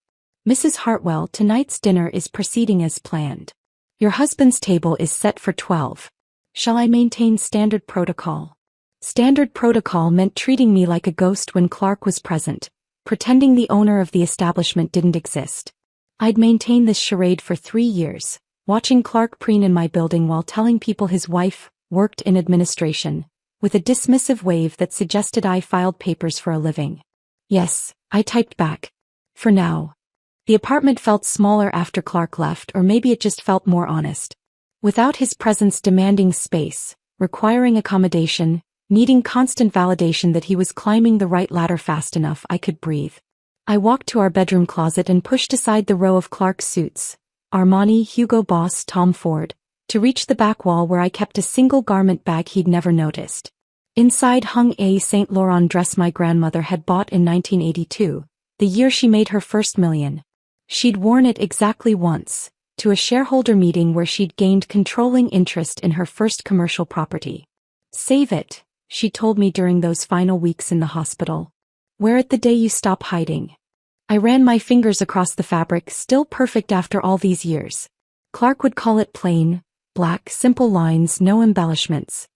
"Mrs. Hartwell, tonight's dinner is proceeding as planned. Your husband's table is set for 12. Shall I maintain standard protocol?" Standard protocol meant treating me like a ghost when Clark was present, pretending the owner of the establishment didn't exist. I'd maintained this charade for 3 years, watching Clark preen in my building while telling people his wife worked in administration, with a dismissive wave that suggested I filed papers for a living. "Yes," I typed back. "For now." The apartment felt smaller after Clark left, or maybe it just felt more honest. Without his presence demanding space, requiring accommodation, needing constant validation that he was climbing the right ladder fast enough, I could breathe. I walked to our bedroom closet and pushed aside the row of Clark's suits, Armani, Hugo Boss, Tom Ford, to reach the back wall where I kept a single garment bag he'd never noticed. Inside hung a Saint Laurent dress my grandmother had bought in 1982, the year she made her first million. She'd worn it exactly once, to a shareholder meeting where she'd gained controlling interest in her first commercial property. "Save it," she told me during those final weeks in the hospital. Wear it the day you stop hiding. I ran my fingers across the fabric, still perfect after all these years. Clark would call it plain, black, simple lines, no embellishments.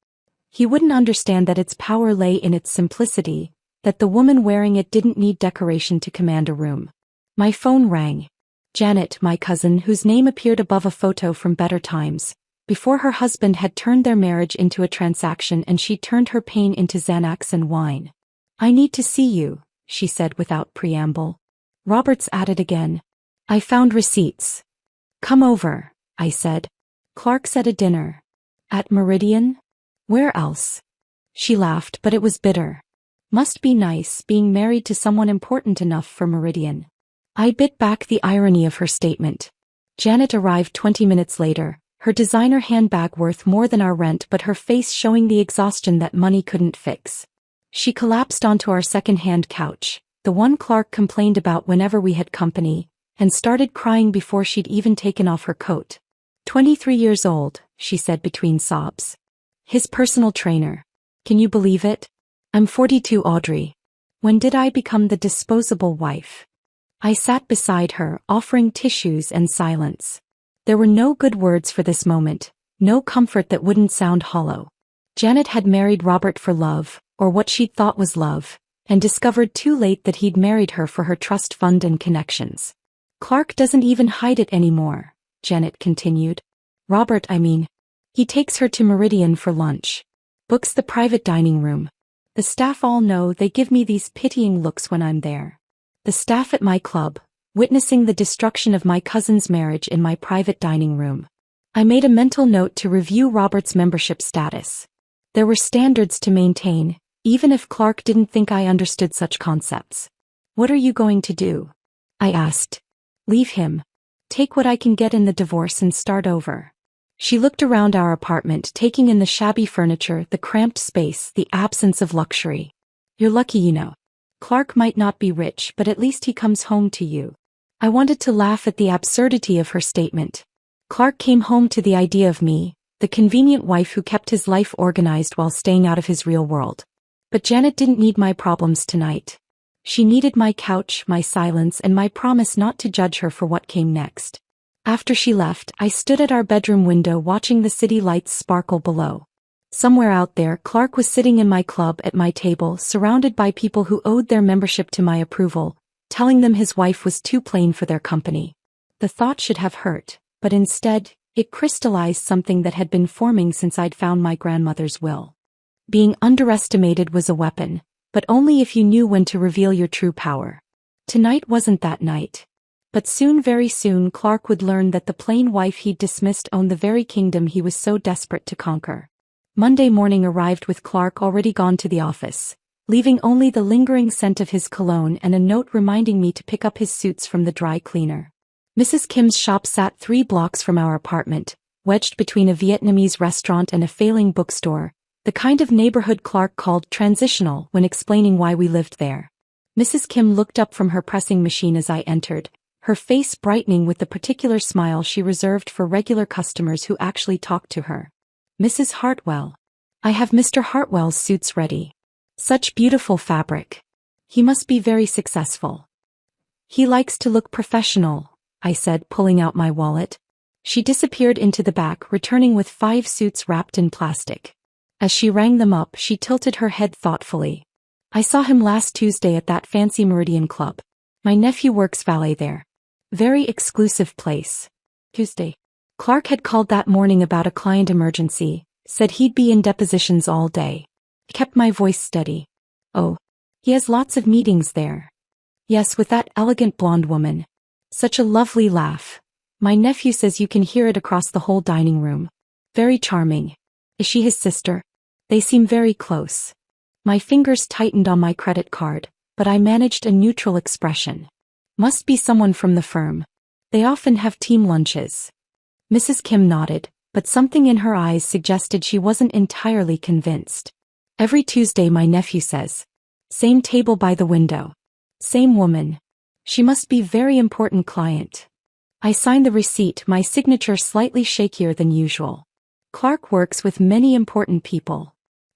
He wouldn't understand that its power lay in its simplicity, that the woman wearing it didn't need decoration to command a room. My phone rang. Janet, my cousin, whose name appeared above a photo from better times, before her husband had turned their marriage into a transaction and she turned her pain into Xanax and wine. I need to see you, she said without preamble. Robert's at it again. I found receipts. Come over, I said. Clark's at a dinner. At Meridian? Where else? She laughed, but it was bitter. Must be nice being married to someone important enough for Meridian. I bit back the irony of her statement. Janet arrived 20 minutes later, her designer handbag worth more than our rent but her face showing the exhaustion that money couldn't fix. She collapsed onto our second-hand couch, the one Clark complained about whenever we had company, and started crying before she'd even taken off her coat. 23 years old, she said between sobs. His personal trainer. Can you believe it? I'm 42, Audrey. When did I become the disposable wife? I sat beside her, offering tissues and silence. There were no good words for this moment, no comfort that wouldn't sound hollow. Janet had married Robert for love, or what she'd thought was love, and discovered too late that he'd married her for her trust fund and connections. Clark doesn't even hide it anymore, Janet continued. Robert, I mean. He takes her to Meridian for lunch. Books the private dining room. The staff all know they give me these pitying looks when I'm there. The staff at my club, witnessing the destruction of my cousin's marriage in my private dining room. I made a mental note to review Robert's membership status. There were standards to maintain, even if Clark didn't think I understood such concepts. What are you going to do? I asked. Leave him. Take what I can get in the divorce and start over. She looked around our apartment, taking in the shabby furniture, the cramped space, the absence of luxury. You're lucky, you know. Clark might not be rich, but at least he comes home to you. I wanted to laugh at the absurdity of her statement. Clark came home to the idea of me, the convenient wife who kept his life organized while staying out of his real world. But Janet didn't need my problems tonight. She needed my couch, my silence, and my promise not to judge her for what came next. After she left, I stood at our bedroom window watching the city lights sparkle below. Somewhere out there, Clark was sitting in my club at my table, surrounded by people who owed their membership to my approval, telling them his wife was too plain for their company. The thought should have hurt, but instead, it crystallized something that had been forming since I'd found my grandmother's will. Being underestimated was a weapon, but only if you knew when to reveal your true power. Tonight wasn't that night. But soon, very soon, Clark would learn that the plain wife he'd dismissed owned the very kingdom he was so desperate to conquer. Monday morning arrived with Clark already gone to the office, leaving only the lingering scent of his cologne and a note reminding me to pick up his suits from the dry cleaner. Mrs. Kim's shop sat 3 blocks from our apartment, wedged between a Vietnamese restaurant and a failing bookstore, the kind of neighborhood Clark called transitional when explaining why we lived there. Mrs. Kim looked up from her pressing machine as I entered, her face brightening with the particular smile she reserved for regular customers who actually talked to her. Mrs. Hartwell. I have Mr. Hartwell's suits ready. Such beautiful fabric. He must be very successful. He likes to look professional, I said, pulling out my wallet. She disappeared into the back, returning with 5 suits wrapped in plastic. As she rang them up, she tilted her head thoughtfully. I saw him last Tuesday at that fancy Meridian club. My nephew works valet there. Very exclusive place. Tuesday. Clark had called that morning about a client emergency, said he'd be in depositions all day. Kept my voice steady. Oh. He has lots of meetings there. Yes, with that elegant blonde woman. Such a lovely laugh. My nephew says you can hear it across the whole dining room. Very charming. Is she his sister? They seem very close. My fingers tightened on my credit card, but I managed a neutral expression. Must be someone from the firm. They often have team lunches. Mrs. Kim nodded, but something in her eyes suggested she wasn't entirely convinced. Every Tuesday, my nephew says. Same table by the window. Same woman. She must be very important client. I signed the receipt, my signature slightly shakier than usual. Clark works with many important people.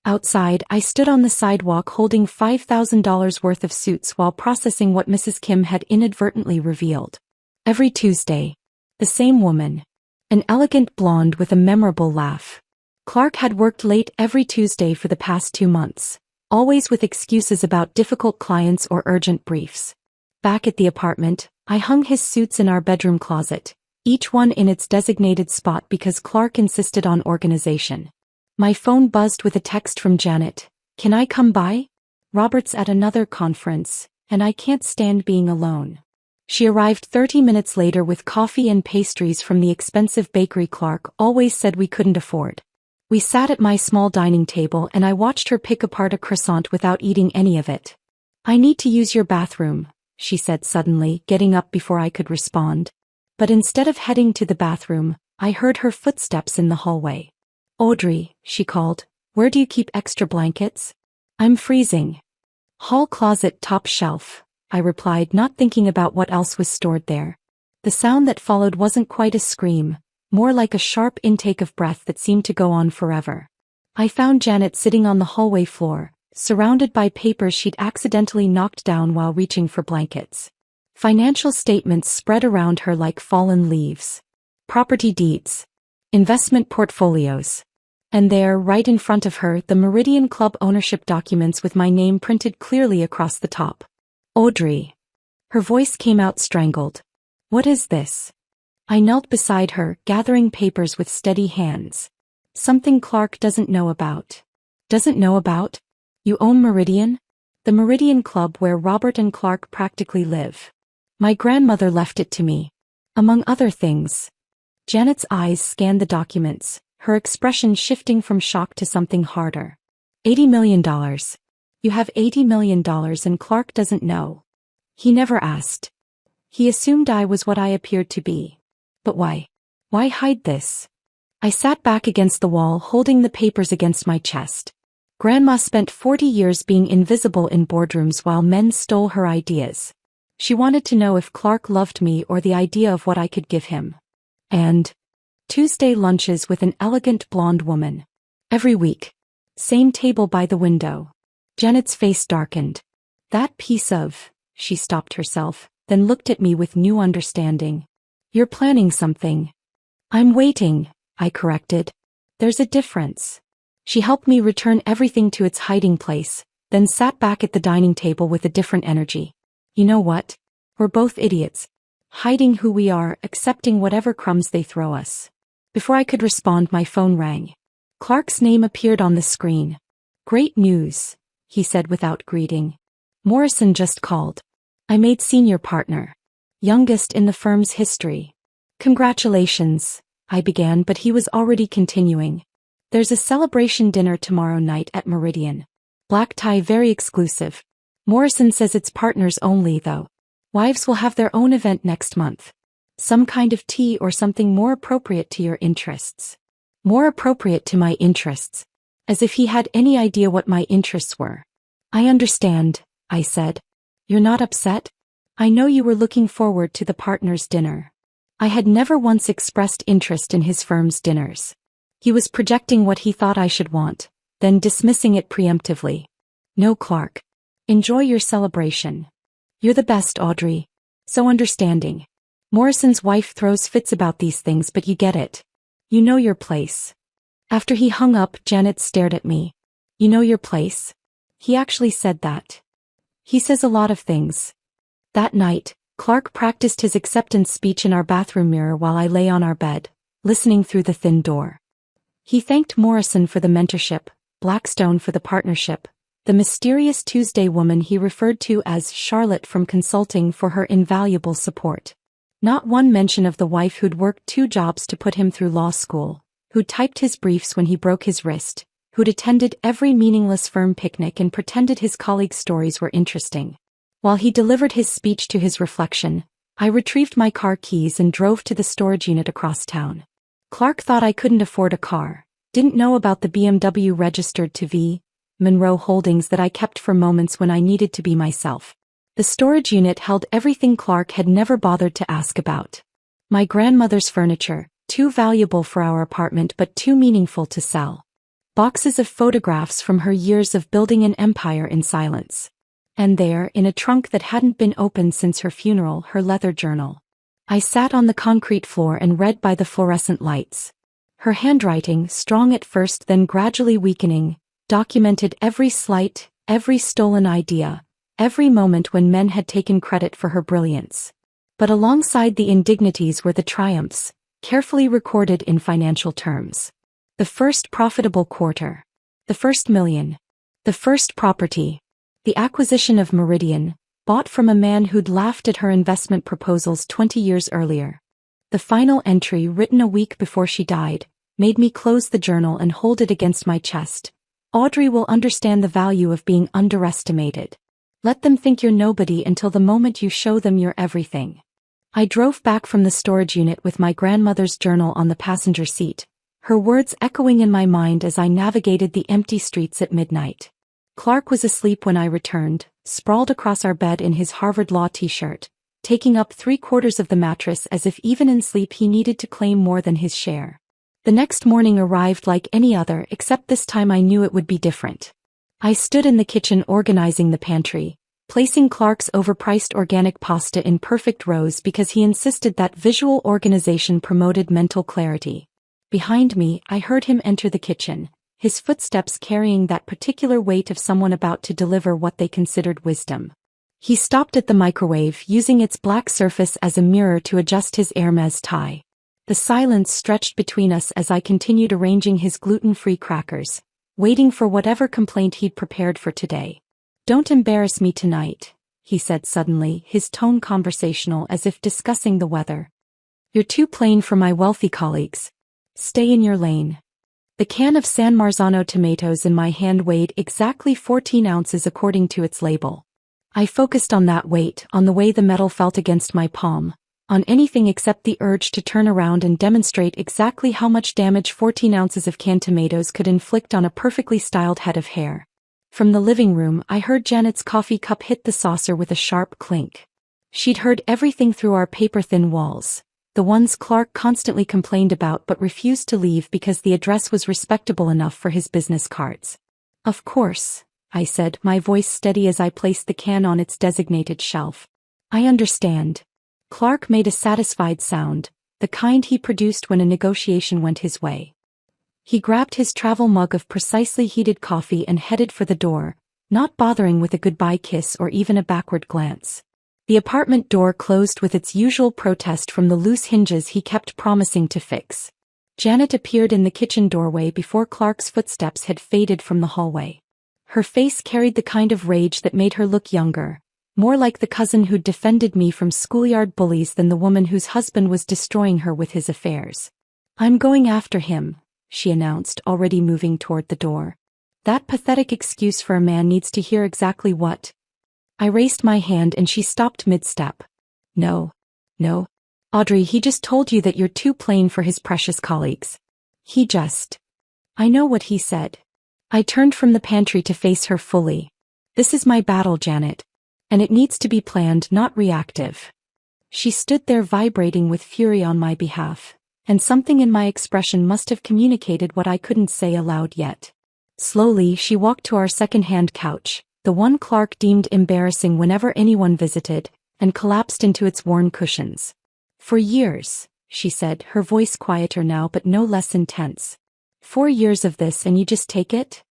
Outside, I stood on the sidewalk holding $5,000 worth of suits while processing what Mrs. Kim had inadvertently revealed. Every Tuesday. The same woman. An elegant blonde with a memorable laugh. Clark had worked late every Tuesday for the past 2 months, always with excuses about difficult clients or urgent briefs. Back at the apartment, I hung his suits in our bedroom closet, each one in its designated spot because Clark insisted on organization. My phone buzzed with a text from Janet. "Can I come by? Robert's at another conference, and I can't stand being alone." She arrived 30 minutes later with coffee and pastries from the expensive bakery Clark always said we couldn't afford. We sat at my small dining table and I watched her pick apart a croissant without eating any of it. "I need to use your bathroom," she said suddenly, getting up before I could respond. But instead of heading to the bathroom, I heard her footsteps in the hallway. "Audrey," she called, "where do you keep extra blankets? I'm freezing." "Hall closet, top shelf," I replied, not thinking about what else was stored there. The sound that followed wasn't quite a scream, more like a sharp intake of breath that seemed to go on forever. I found Janet sitting on the hallway floor, surrounded by papers she'd accidentally knocked down while reaching for blankets. Financial statements spread around her like fallen leaves. Property deeds. Investment portfolios. And there, right in front of her, the Meridian Club ownership documents with my name printed clearly across the top. "Audrey." Her voice came out strangled. "What is this?" I knelt beside her, gathering papers with steady hands. "Something Clark doesn't know about." "Doesn't know about? You own Meridian?" "The Meridian Club where Robert and Clark practically live. My grandmother left it to me. Among other things." Janet's eyes scanned the documents, her expression shifting from shock to something harder. $80 million. You have $80 million and Clark doesn't know. He never asked. He assumed I was what I appeared to be. But why? Why hide this? I sat back against the wall holding the papers against my chest. Grandma spent 40 years being invisible in boardrooms while men stole her ideas. She wanted to know if Clark loved me or the idea of what I could give him. And Tuesday lunches with an elegant blonde woman. Every week. Same table by the window. Janet's face darkened. "That piece of..." She stopped herself, then looked at me with new understanding. "You're planning something." "I'm waiting," I corrected. "There's a difference." She helped me return everything to its hiding place, then sat back at the dining table with a different energy. "You know what? We're both idiots. Hiding who we are, accepting whatever crumbs they throw us." Before I could respond, my phone rang. Clark's name appeared on the screen. "Great news," he said without greeting. "Morrison just called. I made senior partner. Youngest in the firm's history." "Congratulations," I began, but he was already continuing. "There's a celebration dinner tomorrow night at Meridian. Black tie, very exclusive. Morrison says it's partners only though. Wives will have their own event next month. Some kind of tea or something more appropriate to your interests." More appropriate to my interests. As if he had any idea what my interests were. "I understand," I said. "You're not upset? I know you were looking forward to the partners' dinner." I had never once expressed interest in his firm's dinners. He was projecting what he thought I should want, then dismissing it preemptively. "No, Clark. Enjoy your celebration. You're the best, Audrey. So understanding. Morrison's wife throws fits about these things, but you get it. You know your place." After he hung up, Janet stared at me. "You know your place?" He actually said that. He says a lot of things. That night, Clark practiced his acceptance speech in our bathroom mirror while I lay on our bed, listening through the thin door. He thanked Morrison for the mentorship, Blackstone for the partnership, the mysterious Tuesday woman he referred to as Charlotte from consulting for her invaluable support. Not one mention of the wife who'd worked 2 jobs to put him through law school, who'd typed his briefs when he broke his wrist, who'd attended every meaningless firm picnic and pretended his colleagues' stories were interesting. While he delivered his speech to his reflection, I retrieved my car keys and drove to the storage unit across town. Clark thought I couldn't afford a car, didn't know about the BMW registered to V. Monroe Holdings that I kept for moments when I needed to be myself. The storage unit held everything Clark had never bothered to ask about. My grandmother's furniture, too valuable for our apartment but too meaningful to sell. boxes of photographs from her years of building an empire in silence. And there, in a trunk that hadn't been opened since her funeral, her leather journal. I sat on the concrete floor and read by the fluorescent lights. Her handwriting, strong at first then gradually weakening, documented every slight, every stolen idea, every moment when men had taken credit for her brilliance. But alongside the indignities were the triumphs, carefully recorded in financial terms. The first profitable quarter. The first million. The first property. The acquisition of Meridian, bought from a man who'd laughed at her investment proposals 20 years earlier. The final entry, written a week before she died, made me close the journal and hold it against my chest. Audrey will understand the value of being underestimated. Let them think you're nobody until the moment you show them you're everything. I drove back from the storage unit with my grandmother's journal on the passenger seat, her words echoing in my mind as I navigated the empty streets at midnight. Clark was asleep when I returned, sprawled across our bed in his Harvard Law t-shirt, taking up 3/4 of the mattress as if even in sleep he needed to claim more than his share. The next morning arrived like any other, except this time I knew it would be different. I stood in the kitchen organizing the pantry, placing Clark's overpriced organic pasta in perfect rows because he insisted that visual organization promoted mental clarity. Behind me, I heard him enter the kitchen, his footsteps carrying that particular weight of someone about to deliver what they considered wisdom. He stopped at the microwave, using its black surface as a mirror to adjust his Hermes tie. The silence stretched between us as I continued arranging his gluten-free crackers, waiting for whatever complaint he'd prepared for today. "Don't embarrass me tonight," he said suddenly, his tone conversational as if discussing the weather. "You're too plain for my wealthy colleagues. Stay in your lane." The can of San Marzano tomatoes in my hand weighed exactly 14 ounces according to its label. I focused on that weight, on the way the metal felt against my palm, on anything except the urge to turn around and demonstrate exactly how much damage 14 ounces of canned tomatoes could inflict on a perfectly styled head of hair. From the living room, I heard Janet's coffee cup hit the saucer with a sharp clink. She'd heard everything through our paper-thin walls, the ones Clark constantly complained about but refused to leave because the address was respectable enough for his business cards. "Of course," I said, my voice steady as I placed the can on its designated shelf. "I understand." Clark made a satisfied sound, the kind he produced when a negotiation went his way. He grabbed his travel mug of precisely heated coffee and headed for the door, not bothering with a goodbye kiss or even a backward glance. The apartment door closed with its usual protest from the loose hinges he kept promising to fix. Janet appeared in the kitchen doorway before Clark's footsteps had faded from the hallway. Her face carried the kind of rage that made her look younger, more like the cousin who'd defended me from schoolyard bullies than the woman whose husband was destroying her with his affairs. "I'm going after him," she announced, already moving toward the door. "That pathetic excuse for a man needs to hear exactly what." I raised my hand and she stopped mid-step. No. Audrey, he just told you that you're too plain for his precious colleagues. I know what he said." I turned from the pantry to face her fully. "This is my battle, Janet. And it needs to be planned, not reactive." She stood there vibrating with fury on my behalf, and something in my expression must have communicated what I couldn't say aloud yet. Slowly, she walked to our second-hand couch, the one Clark deemed embarrassing whenever anyone visited, and collapsed into its worn cushions. "For years," she said, her voice quieter now but no less intense. 4 years of this and you just take it?"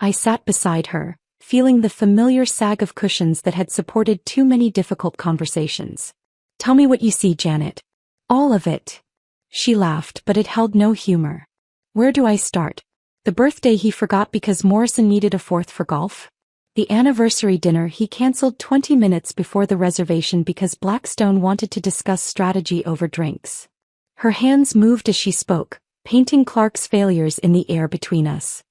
I sat beside her, feeling the familiar sag of cushions that had supported too many difficult conversations. "Tell me what you see, Janet." "All of it." She laughed, but it held no humor. "Where do I start? The birthday he forgot because Morrison needed a fourth for golf? The anniversary dinner he canceled 20 minutes before the reservation because Blackstone wanted to discuss strategy over drinks?" Her hands moved as she spoke, painting Clark's failures in the air between us.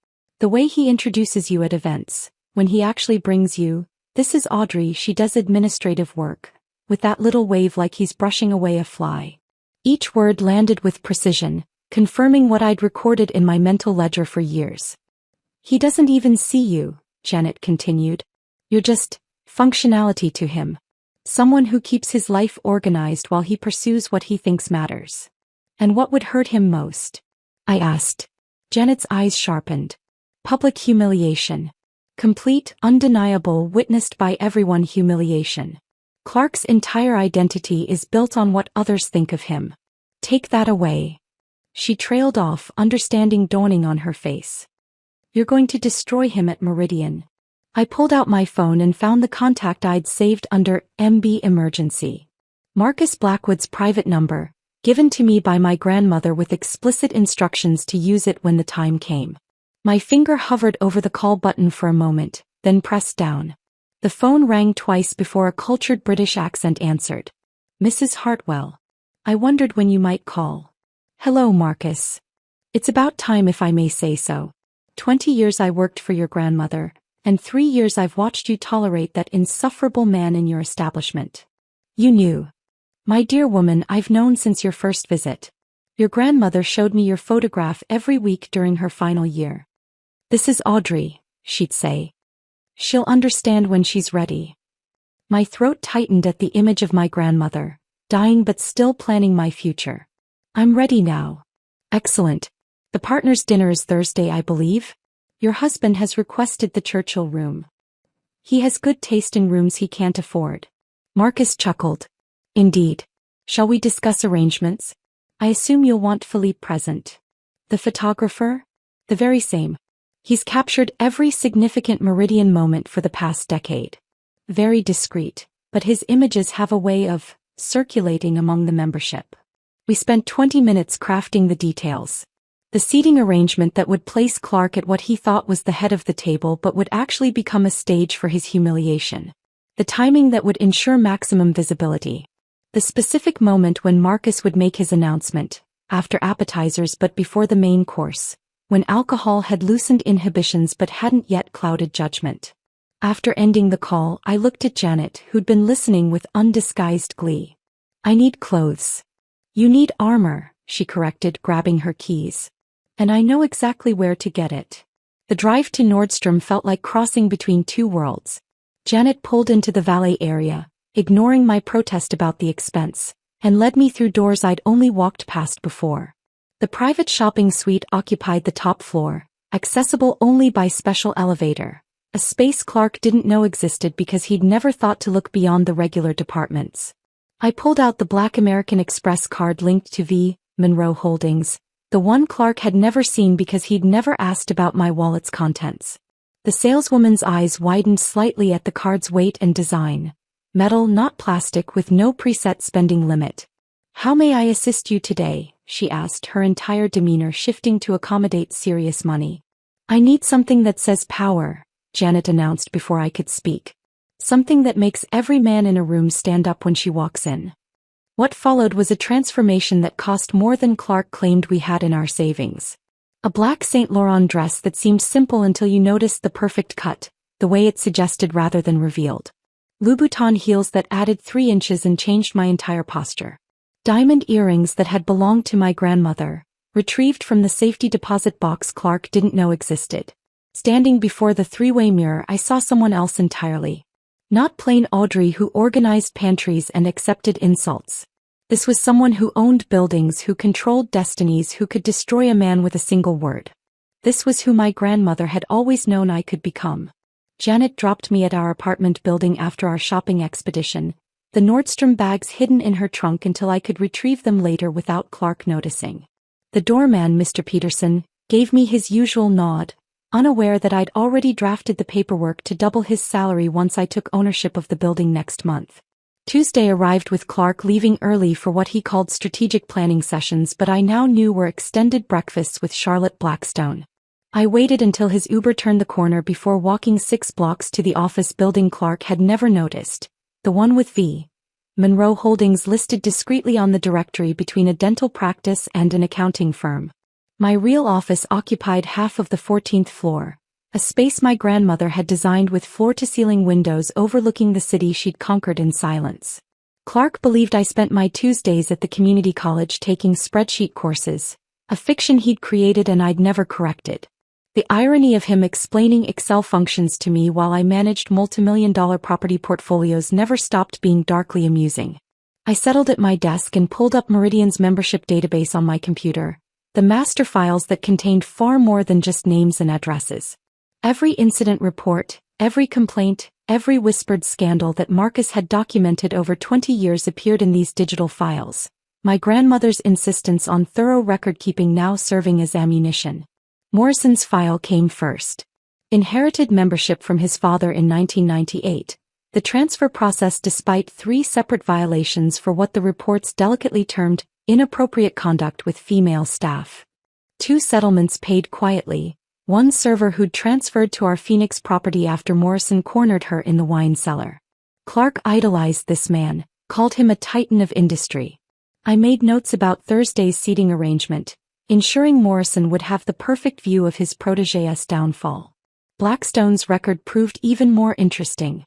"The way he introduces you at events, when he actually brings you, 'This is Audrey, she does administrative work,' with that little wave like he's brushing away a fly." Each word landed with precision, confirming what I'd recorded in my mental ledger for years. "He doesn't even see you," Janet continued. "You're just functionality to him. Someone who keeps his life organized while he pursues what he thinks matters." "And what would hurt him most?" I asked. Janet's eyes sharpened. Public humiliation. Complete, undeniable, witnessed by everyone humiliation. Clark's entire identity is built on what others think of him. Take that away. She trailed off, understanding dawning on her face. You're going to destroy him at Meridian. I pulled out my phone and found the contact I'd saved under MB Emergency. Marcus Blackwood's private number, given to me by my grandmother with explicit instructions to use it when the time came. My finger hovered over the call button for a moment, then pressed down. The phone rang twice before a cultured British accent answered. Mrs. Hartwell. I wondered when you might call. Hello, Marcus. It's about time, if I may say so. 20 years I worked for your grandmother, and 3 years I've watched you tolerate that insufferable man in your establishment. You knew. My dear woman, I've known since your first visit. Your grandmother showed me your photograph every week during her final year. This is Audrey, she'd say. She'll understand when she's ready. My throat tightened at the image of my grandmother, dying but still planning my future. I'm ready now. Excellent. The partners' dinner is Thursday, I believe. Your husband has requested the Churchill room. He has good taste in rooms he can't afford. Marcus chuckled. Indeed. Shall we discuss arrangements? I assume you'll want Philippe present. The photographer? The very same. He's captured every significant Meridian moment for the past decade. Very discreet, but his images have a way of circulating among the membership. We spent 20 minutes crafting the details. The seating arrangement that would place Clark at what he thought was the head of the table but would actually become a stage for his humiliation. The timing that would ensure maximum visibility. The specific moment when Marcus would make his announcement, after appetizers but before the main course, when alcohol had loosened inhibitions but hadn't yet clouded judgment. After ending the call, I looked at Janet, who'd been listening with undisguised glee. I need clothes. You need armor, she corrected, grabbing her keys. And I know exactly where to get it. The drive to Nordstrom felt like crossing between two worlds. Janet pulled into the valet area, ignoring my protest about the expense, and led me through doors I'd only walked past before. The private shopping suite occupied the top floor, accessible only by special elevator, a space Clark didn't know existed because he'd never thought to look beyond the regular departments. I pulled out the black American Express card linked to V. Monroe Holdings, the one Clark had never seen because he'd never asked about my wallet's contents. The saleswoman's eyes widened slightly at the card's weight and design. Metal, not plastic, with no preset spending limit. How may I assist you today? She asked, her entire demeanor shifting to accommodate serious money. I need something that says power, Janet announced before I could speak. Something that makes every man in a room stand up when she walks in. What followed was a transformation that cost more than Clark claimed we had in our savings. A black Saint Laurent dress that seemed simple until you noticed the perfect cut, the way it suggested rather than revealed. Louboutin heels that added 3 inches and changed my entire posture. Diamond earrings that had belonged to my grandmother, retrieved from the safety deposit box Clark didn't know existed. Standing before the 3-way mirror, I saw someone else entirely. Not plain Audrey who organized pantries and accepted insults. This was someone who owned buildings, who controlled destinies, who could destroy a man with a single word. This was who my grandmother had always known I could become. Janet dropped me at our apartment building after our shopping expedition, the Nordstrom bags hidden in her trunk until I could retrieve them later without Clark noticing. The doorman, Mr. Peterson, gave me his usual nod, unaware that I'd already drafted the paperwork to double his salary once I took ownership of the building next month. Tuesday arrived with Clark leaving early for what he called strategic planning sessions, but I now knew were extended breakfasts with Charlotte Blackstone. I waited until his Uber turned the corner before walking 6 blocks to the office building Clark had never noticed, the one with V. Monroe Holdings listed discreetly on the directory between a dental practice and an accounting firm. My real office occupied half of the 14th floor, a space my grandmother had designed with floor-to-ceiling windows overlooking the city she'd conquered in silence. Clark believed I spent my Tuesdays at the community college taking spreadsheet courses, a fiction he'd created and I'd never corrected. The irony of him explaining Excel functions to me while I managed multimillion-dollar property portfolios never stopped being darkly amusing. I settled at my desk and pulled up Meridian's membership database on my computer, The master files that contained far more than just names and addresses. Every incident report, every complaint, every whispered scandal that Marcus had documented over 20 years appeared in these digital files. My grandmother's insistence on thorough record-keeping now serving as ammunition. Morrison's file came first. Inherited membership from his father in 1998. The transfer process despite 3 separate violations for what the reports delicately termed inappropriate conduct with female staff. 2 settlements paid quietly. 1 server who'd transferred to our Phoenix property after Morrison cornered her in the wine cellar. Clark idolized this man, called him a titan of industry. I made notes about Thursday's seating arrangement, ensuring Morrison would have the perfect view of his protégé's downfall. Blackstone's record proved even more interesting.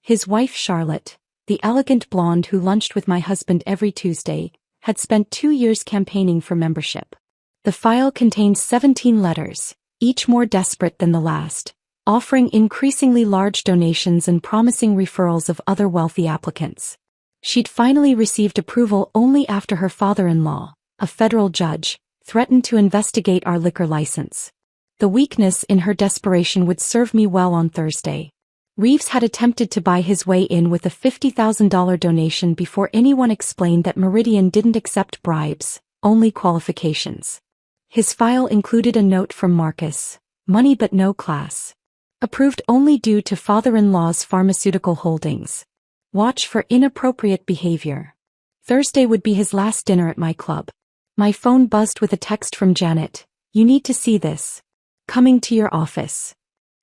His wife Charlotte, the elegant blonde who lunched with my husband every Tuesday, had spent 2 years campaigning for membership. The file contained 17 letters, each more desperate than the last, offering increasingly large donations and promising referrals of other wealthy applicants. She'd finally received approval only after her father-in-law, a federal judge, threatened to investigate our liquor license. The weakness in her desperation would serve me well on Thursday. Reeves had attempted to buy his way in with a $50,000 donation before anyone explained that Meridian didn't accept bribes, only qualifications. His file included a note from Marcus, money but no class. Approved only due to father-in-law's pharmaceutical holdings. Watch for inappropriate behavior. Thursday would be his last dinner at my club. My phone buzzed with a text from Janet. You need to see this. Coming to your office.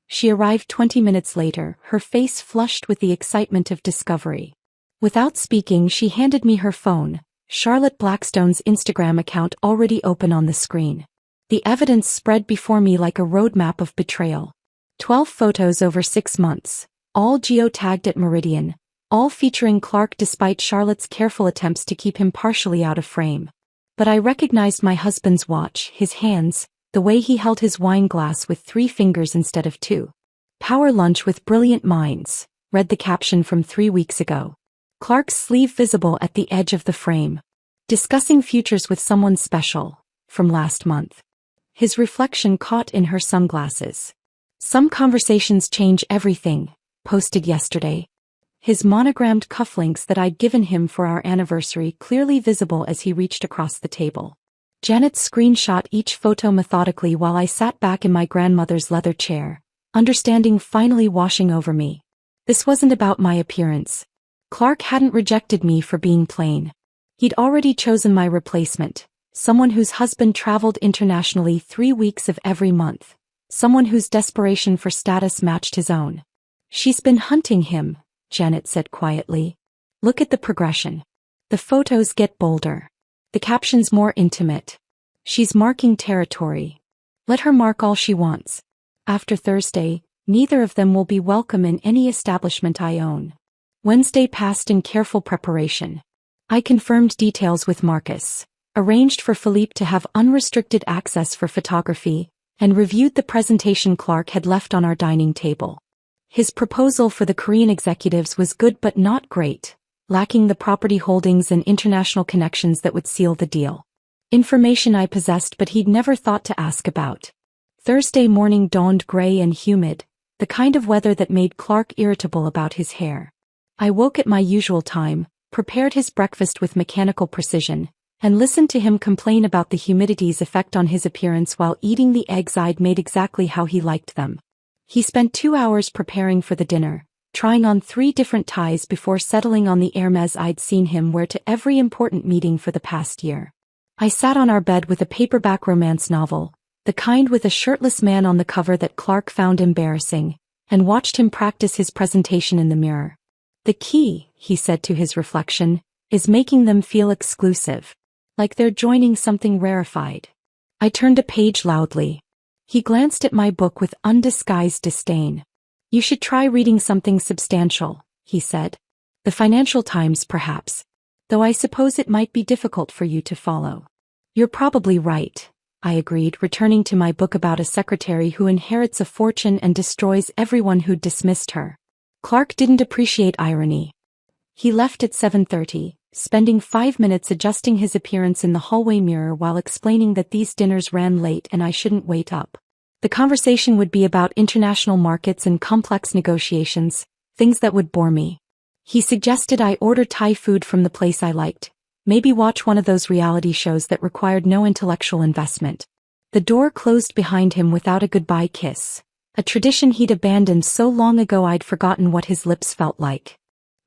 She arrived 20 minutes later, her face flushed with the excitement of discovery. Without speaking, she handed me her phone, Charlotte Blackstone's Instagram account already open on the screen. The evidence spread before me like a roadmap of betrayal. 12 photos over 6 months, all geotagged at Meridian, all featuring Clark despite Charlotte's careful attempts to keep him partially out of frame. But I recognized my husband's watch, his hands, the way he held his wine glass with 3 fingers instead of 2. Power lunch with brilliant minds, read the caption from 3 weeks ago. Clark's sleeve visible at the edge of the frame. Discussing futures with someone special, from last month. His reflection caught in her sunglasses. Some conversations change everything, posted yesterday. His monogrammed cufflinks that I'd given him for our anniversary clearly visible as he reached across the table. Janet screenshot each photo methodically while I sat back in my grandmother's leather chair, understanding finally washing over me. This wasn't about my appearance. Clark hadn't rejected me for being plain. He'd already chosen my replacement, someone whose husband traveled internationally 3 weeks of every month, someone whose desperation for status matched his own. She's been hunting him, Janet said quietly. Look at the progression. The photos get bolder. The caption's more intimate. She's marking territory. Let her mark all she wants. After Thursday, neither of them will be welcome in any establishment I own. Wednesday passed in careful preparation. I confirmed details with Marcus, arranged for Philippe to have unrestricted access for photography, and reviewed the presentation Clark had left on our dining table. His proposal for the Korean executives was good but not great, lacking the property holdings and international connections that would seal the deal. Information I possessed but he'd never thought to ask about. Thursday morning dawned gray and humid, the kind of weather that made Clark irritable about his hair. I woke at my usual time, prepared his breakfast with mechanical precision, and listened to him complain about the humidity's effect on his appearance while eating the eggs I'd made exactly how he liked them. He spent 2 hours preparing for the dinner, trying on 3 different ties before settling on the Hermes I'd seen him wear to every important meeting for the past year. I sat on our bed with a paperback romance novel, the kind with a shirtless man on the cover that Clark found embarrassing, and watched him practice his presentation in the mirror. The key, he said to his reflection, is making them feel exclusive, like they're joining something rarefied. I turned a page loudly. He glanced at my book with undisguised disdain. You should try reading something substantial, he said. The Financial Times, perhaps. Though I suppose it might be difficult for you to follow. You're probably right, I agreed, returning to my book about a secretary who inherits a fortune and destroys everyone who'd dismissed her. Clark didn't appreciate irony. He left at 7:30, spending 5 minutes adjusting his appearance in the hallway mirror while explaining that these dinners ran late and I shouldn't wait up. The conversation would be about international markets and complex negotiations, things that would bore me. He suggested I order Thai food from the place I liked, maybe watch one of those reality shows that required no intellectual investment. The door closed behind him without a goodbye kiss, a tradition he'd abandoned so long ago I'd forgotten what his lips felt like.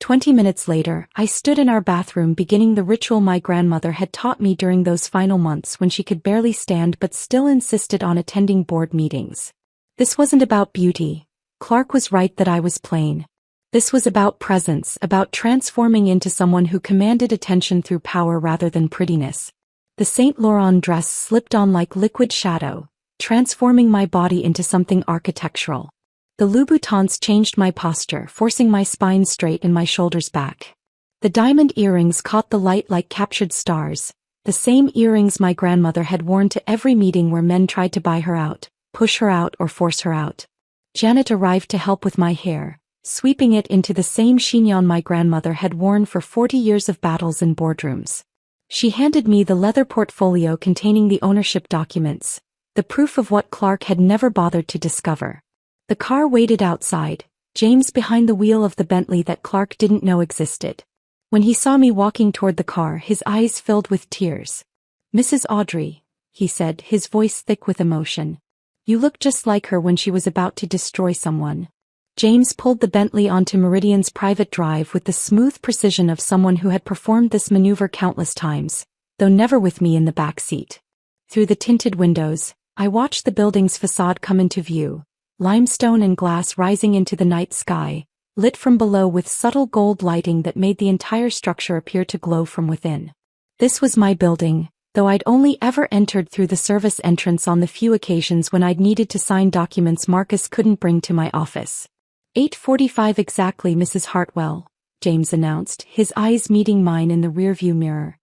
20 minutes later, I stood in our bathroom beginning the ritual my grandmother had taught me during those final months when she could barely stand but still insisted on attending board meetings. This wasn't about beauty. Clark was right that I was plain. This was about presence, about transforming into someone who commanded attention through power rather than prettiness. The Saint Laurent dress slipped on like liquid shadow, transforming my body into something architectural. The Louboutins changed my posture, forcing my spine straight and my shoulders back. The diamond earrings caught the light like captured stars, the same earrings my grandmother had worn to every meeting where men tried to buy her out, push her out or force her out. Janet arrived to help with my hair, sweeping it into the same chignon my grandmother had worn for 40 years of battles in boardrooms. She handed me the leather portfolio containing the ownership documents, the proof of what Clark had never bothered to discover. The car waited outside, James behind the wheel of the Bentley that Clark didn't know existed. When he saw me walking toward the car, his eyes filled with tears. "Mrs. Audrey," he said, his voice thick with emotion. "You look just like her when she was about to destroy someone." James pulled the Bentley onto Meridian's private drive with the smooth precision of someone who had performed this maneuver countless times, though never with me in the back seat. Through the tinted windows, I watched the building's facade come into view. Limestone and glass rising into the night sky, lit from below with subtle gold lighting that made the entire structure appear to glow from within. This was my building, though I'd only ever entered through the service entrance on the few occasions when I'd needed to sign documents Marcus couldn't bring to my office. 8:45 exactly, Mrs. Hartwell, James announced, his eyes meeting mine in the rearview mirror.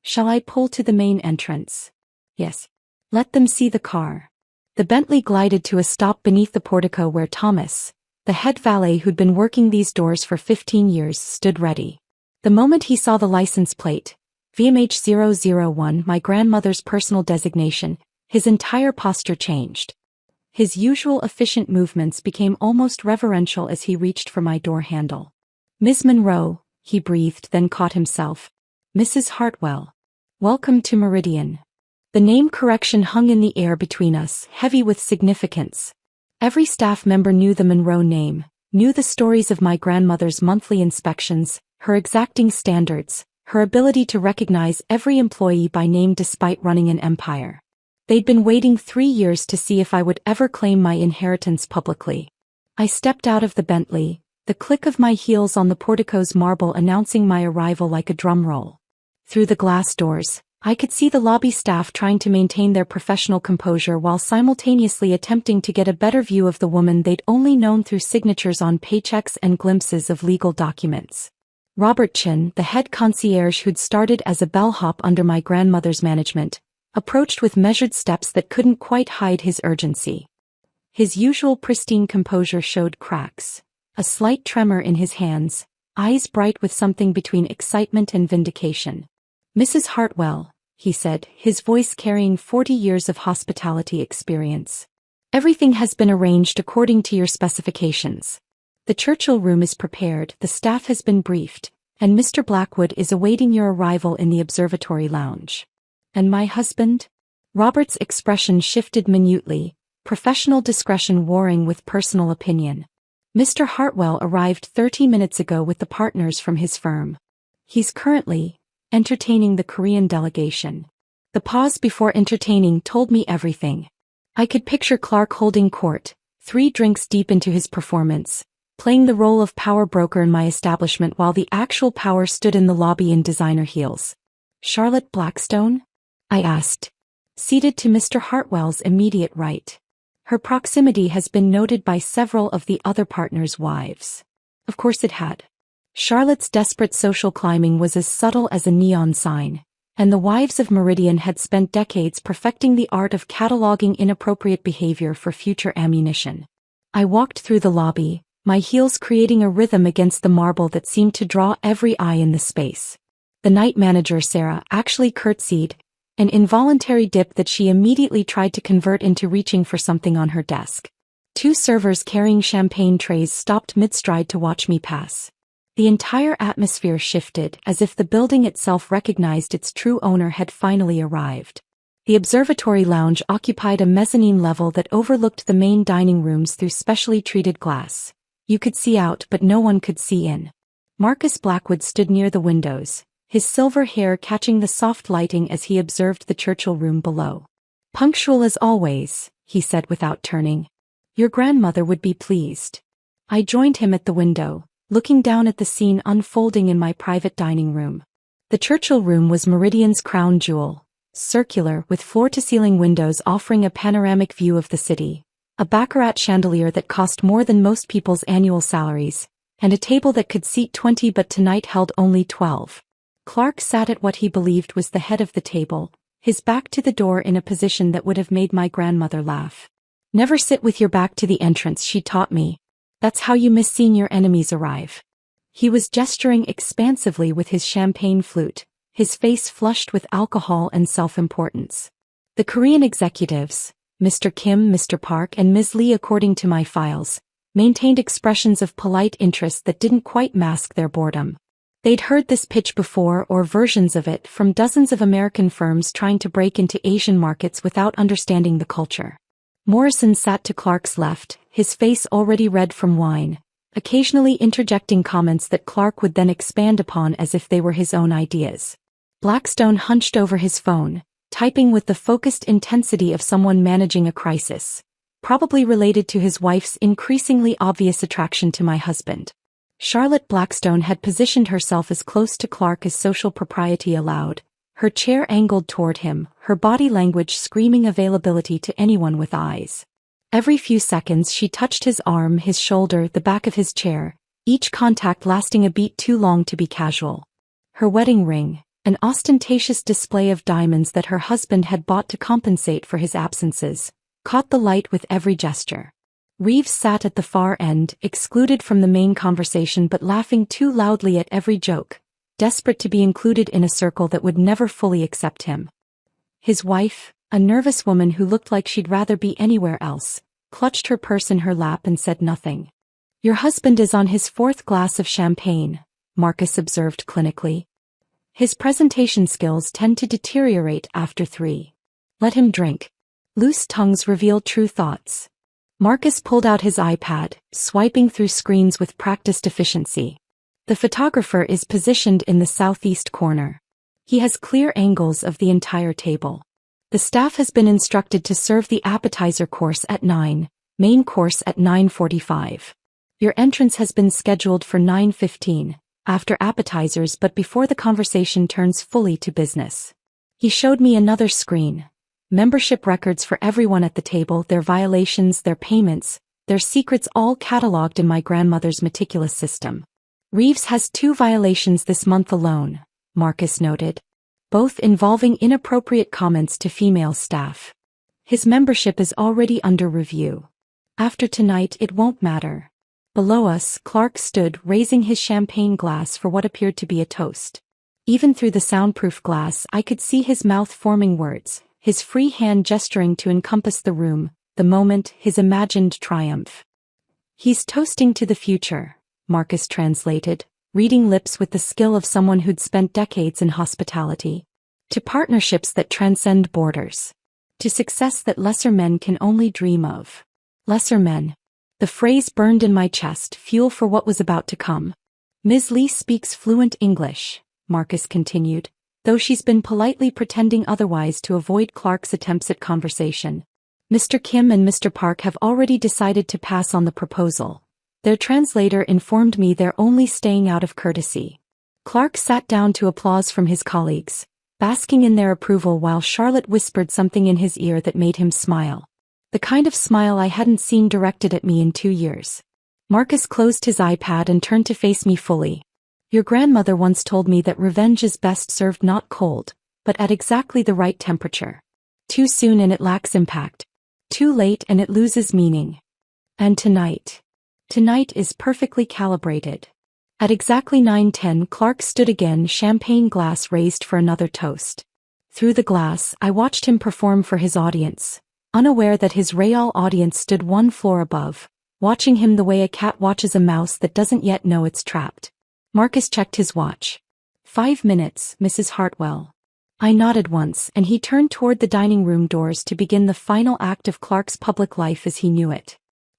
"Shall I pull to the main entrance?" "Yes. Let them see the car." The Bentley glided to a stop beneath the portico where Thomas, the head valet who'd been working these doors for 15 years, stood ready. The moment he saw the license plate, VMH001, my grandmother's personal designation, his entire posture changed. His usual efficient movements became almost reverential as he reached for my door handle. "Ms. Monroe," he breathed, then caught himself. "Mrs. Hartwell. Welcome to Meridian." The name correction hung in the air between us, heavy with significance. Every staff member knew the Monroe name, knew the stories of my grandmother's monthly inspections, her exacting standards, her ability to recognize every employee by name despite running an empire. They'd been waiting 3 years to see if I would ever claim my inheritance publicly. I stepped out of the Bentley, the click of my heels on the portico's marble announcing my arrival like a drum roll. Through the glass doors, I could see the lobby staff trying to maintain their professional composure while simultaneously attempting to get a better view of the woman they'd only known through signatures on paychecks and glimpses of legal documents. Robert Chin, the head concierge who'd started as a bellhop under my grandmother's management, approached with measured steps that couldn't quite hide his urgency. His usual pristine composure showed cracks, a slight tremor in his hands, eyes bright with something between excitement and vindication. "Mrs. Hartwell," he said, his voice carrying 40 years of hospitality experience. "Everything has been arranged according to your specifications. The Churchill room is prepared, the staff has been briefed, and Mr. Blackwood is awaiting your arrival in the observatory lounge." "And my husband?" Robert's expression shifted minutely, professional discretion warring with personal opinion. "Mr. Hartwell arrived 30 minutes ago with the partners from his firm. He's currently entertaining the Korean delegation." The pause before entertaining told me everything. I could picture Clark holding court, 3 drinks deep into his performance, playing the role of power broker in my establishment while the actual power stood in the lobby in designer heels. "Charlotte Blackstone?" I asked. "Seated to Mr. Hartwell's immediate right. Her proximity has been noted by several of the other partners' wives." Of course it had. Charlotte's desperate social climbing was as subtle as a neon sign, and the wives of Meridian had spent decades perfecting the art of cataloging inappropriate behavior for future ammunition. I walked through the lobby, my heels creating a rhythm against the marble that seemed to draw every eye in the space. The night manager, Sarah, actually curtsied, an involuntary dip that she immediately tried to convert into reaching for something on her desk. Two servers carrying champagne trays stopped mid-stride to watch me pass. The entire atmosphere shifted, as if the building itself recognized its true owner had finally arrived. The observatory lounge occupied a mezzanine level that overlooked the main dining rooms through specially treated glass. You could see out, but no one could see in. Marcus Blackwood stood near the windows, his silver hair catching the soft lighting as he observed the Churchill room below. "Punctual as always," he said without turning. "Your grandmother would be pleased." I joined him at the window, looking down at the scene unfolding in my private dining room. The Churchill room was Meridian's crown jewel, circular with floor-to-ceiling windows offering a panoramic view of the city, a baccarat chandelier that cost more than most people's annual salaries, and a table that could seat 20 but tonight held only 12. Clark sat at what he believed was the head of the table, his back to the door in a position that would have made my grandmother laugh. "Never sit with your back to the entrance," she taught me. "That's how you miss seeing your enemies arrive." He was gesturing expansively with his champagne flute, his face flushed with alcohol and self-importance. The Korean executives, Mr. Kim, Mr. Park, and Ms. Lee, according to my files, maintained expressions of polite interest that didn't quite mask their boredom. They'd heard this pitch before, or versions of it, from dozens of American firms trying to break into Asian markets without understanding the culture. Morrison sat to Clark's left, his face already red from wine, occasionally interjecting comments that Clark would then expand upon as if they were his own ideas. Blackstone hunched over his phone, typing with the focused intensity of someone managing a crisis, probably related to his wife's increasingly obvious attraction to my husband. Charlotte Blackstone had positioned herself as close to Clark as social propriety allowed, her chair angled toward him, her body language screaming availability to anyone with eyes. Every few seconds she touched his arm, his shoulder, the back of his chair, each contact lasting a beat too long to be casual. Her wedding ring, an ostentatious display of diamonds that her husband had bought to compensate for his absences, caught the light with every gesture. Reeves sat at the far end, excluded from the main conversation but laughing too loudly at every joke, desperate to be included in a circle that would never fully accept him. His wife, a nervous woman who looked like she'd rather be anywhere else, clutched her purse in her lap and said nothing. "Your husband is on his fourth glass of champagne," Marcus observed clinically. "His presentation skills tend to deteriorate after 3. Let him drink." Loose tongues reveal true thoughts. Marcus pulled out his iPad, swiping through screens with practiced efficiency. The photographer is positioned in the southeast corner. He has clear angles of the entire table. The staff has been instructed to serve the appetizer course at 9, main course at 9:45. Your entrance has been scheduled for 9:15, after appetizers but before the conversation turns fully to business. He showed me another screen. Membership records for everyone at the table, their violations, their payments, their secrets, all catalogued in my grandmother's meticulous system. "Reeves has 2 violations this month alone," Marcus noted, both involving inappropriate comments to female staff. "His membership is already under review. After tonight it won't matter." Below us, Clark stood, raising his champagne glass for what appeared to be a toast. Even through the soundproof glass I could see his mouth forming words, his free hand gesturing to encompass the room, the moment, his imagined triumph. "He's toasting to the future," Marcus translated, reading lips with the skill of someone who'd spent decades in hospitality. "To partnerships that transcend borders. To success that lesser men can only dream of." Lesser men. The phrase burned in my chest, fuel for what was about to come. "Ms. Lee speaks fluent English," Marcus continued, though she's been politely pretending otherwise to avoid Clark's attempts at conversation. "Mr. Kim and Mr. Park have already decided to pass on the proposal. Their translator informed me they're only staying out of courtesy." Clark sat down to applause from his colleagues, basking in their approval while Charlotte whispered something in his ear that made him smile. The kind of smile I hadn't seen directed at me in 2 years. Marcus closed his iPad and turned to face me fully. "Your grandmother once told me that revenge is best served not cold, but at exactly the right temperature. Too soon and it lacks impact. Too late and it loses meaning. And tonight is perfectly calibrated." At exactly 9:10, Clark stood again, champagne glass raised for another toast. Through the glass, I watched him perform for his audience, unaware that his real audience stood one floor above, watching him the way a cat watches a mouse that doesn't yet know it's trapped. Marcus checked his watch. 5 minutes, Mrs. Hartwell. I nodded once, and he turned toward the dining room doors to begin the final act of Clark's public life as he knew it.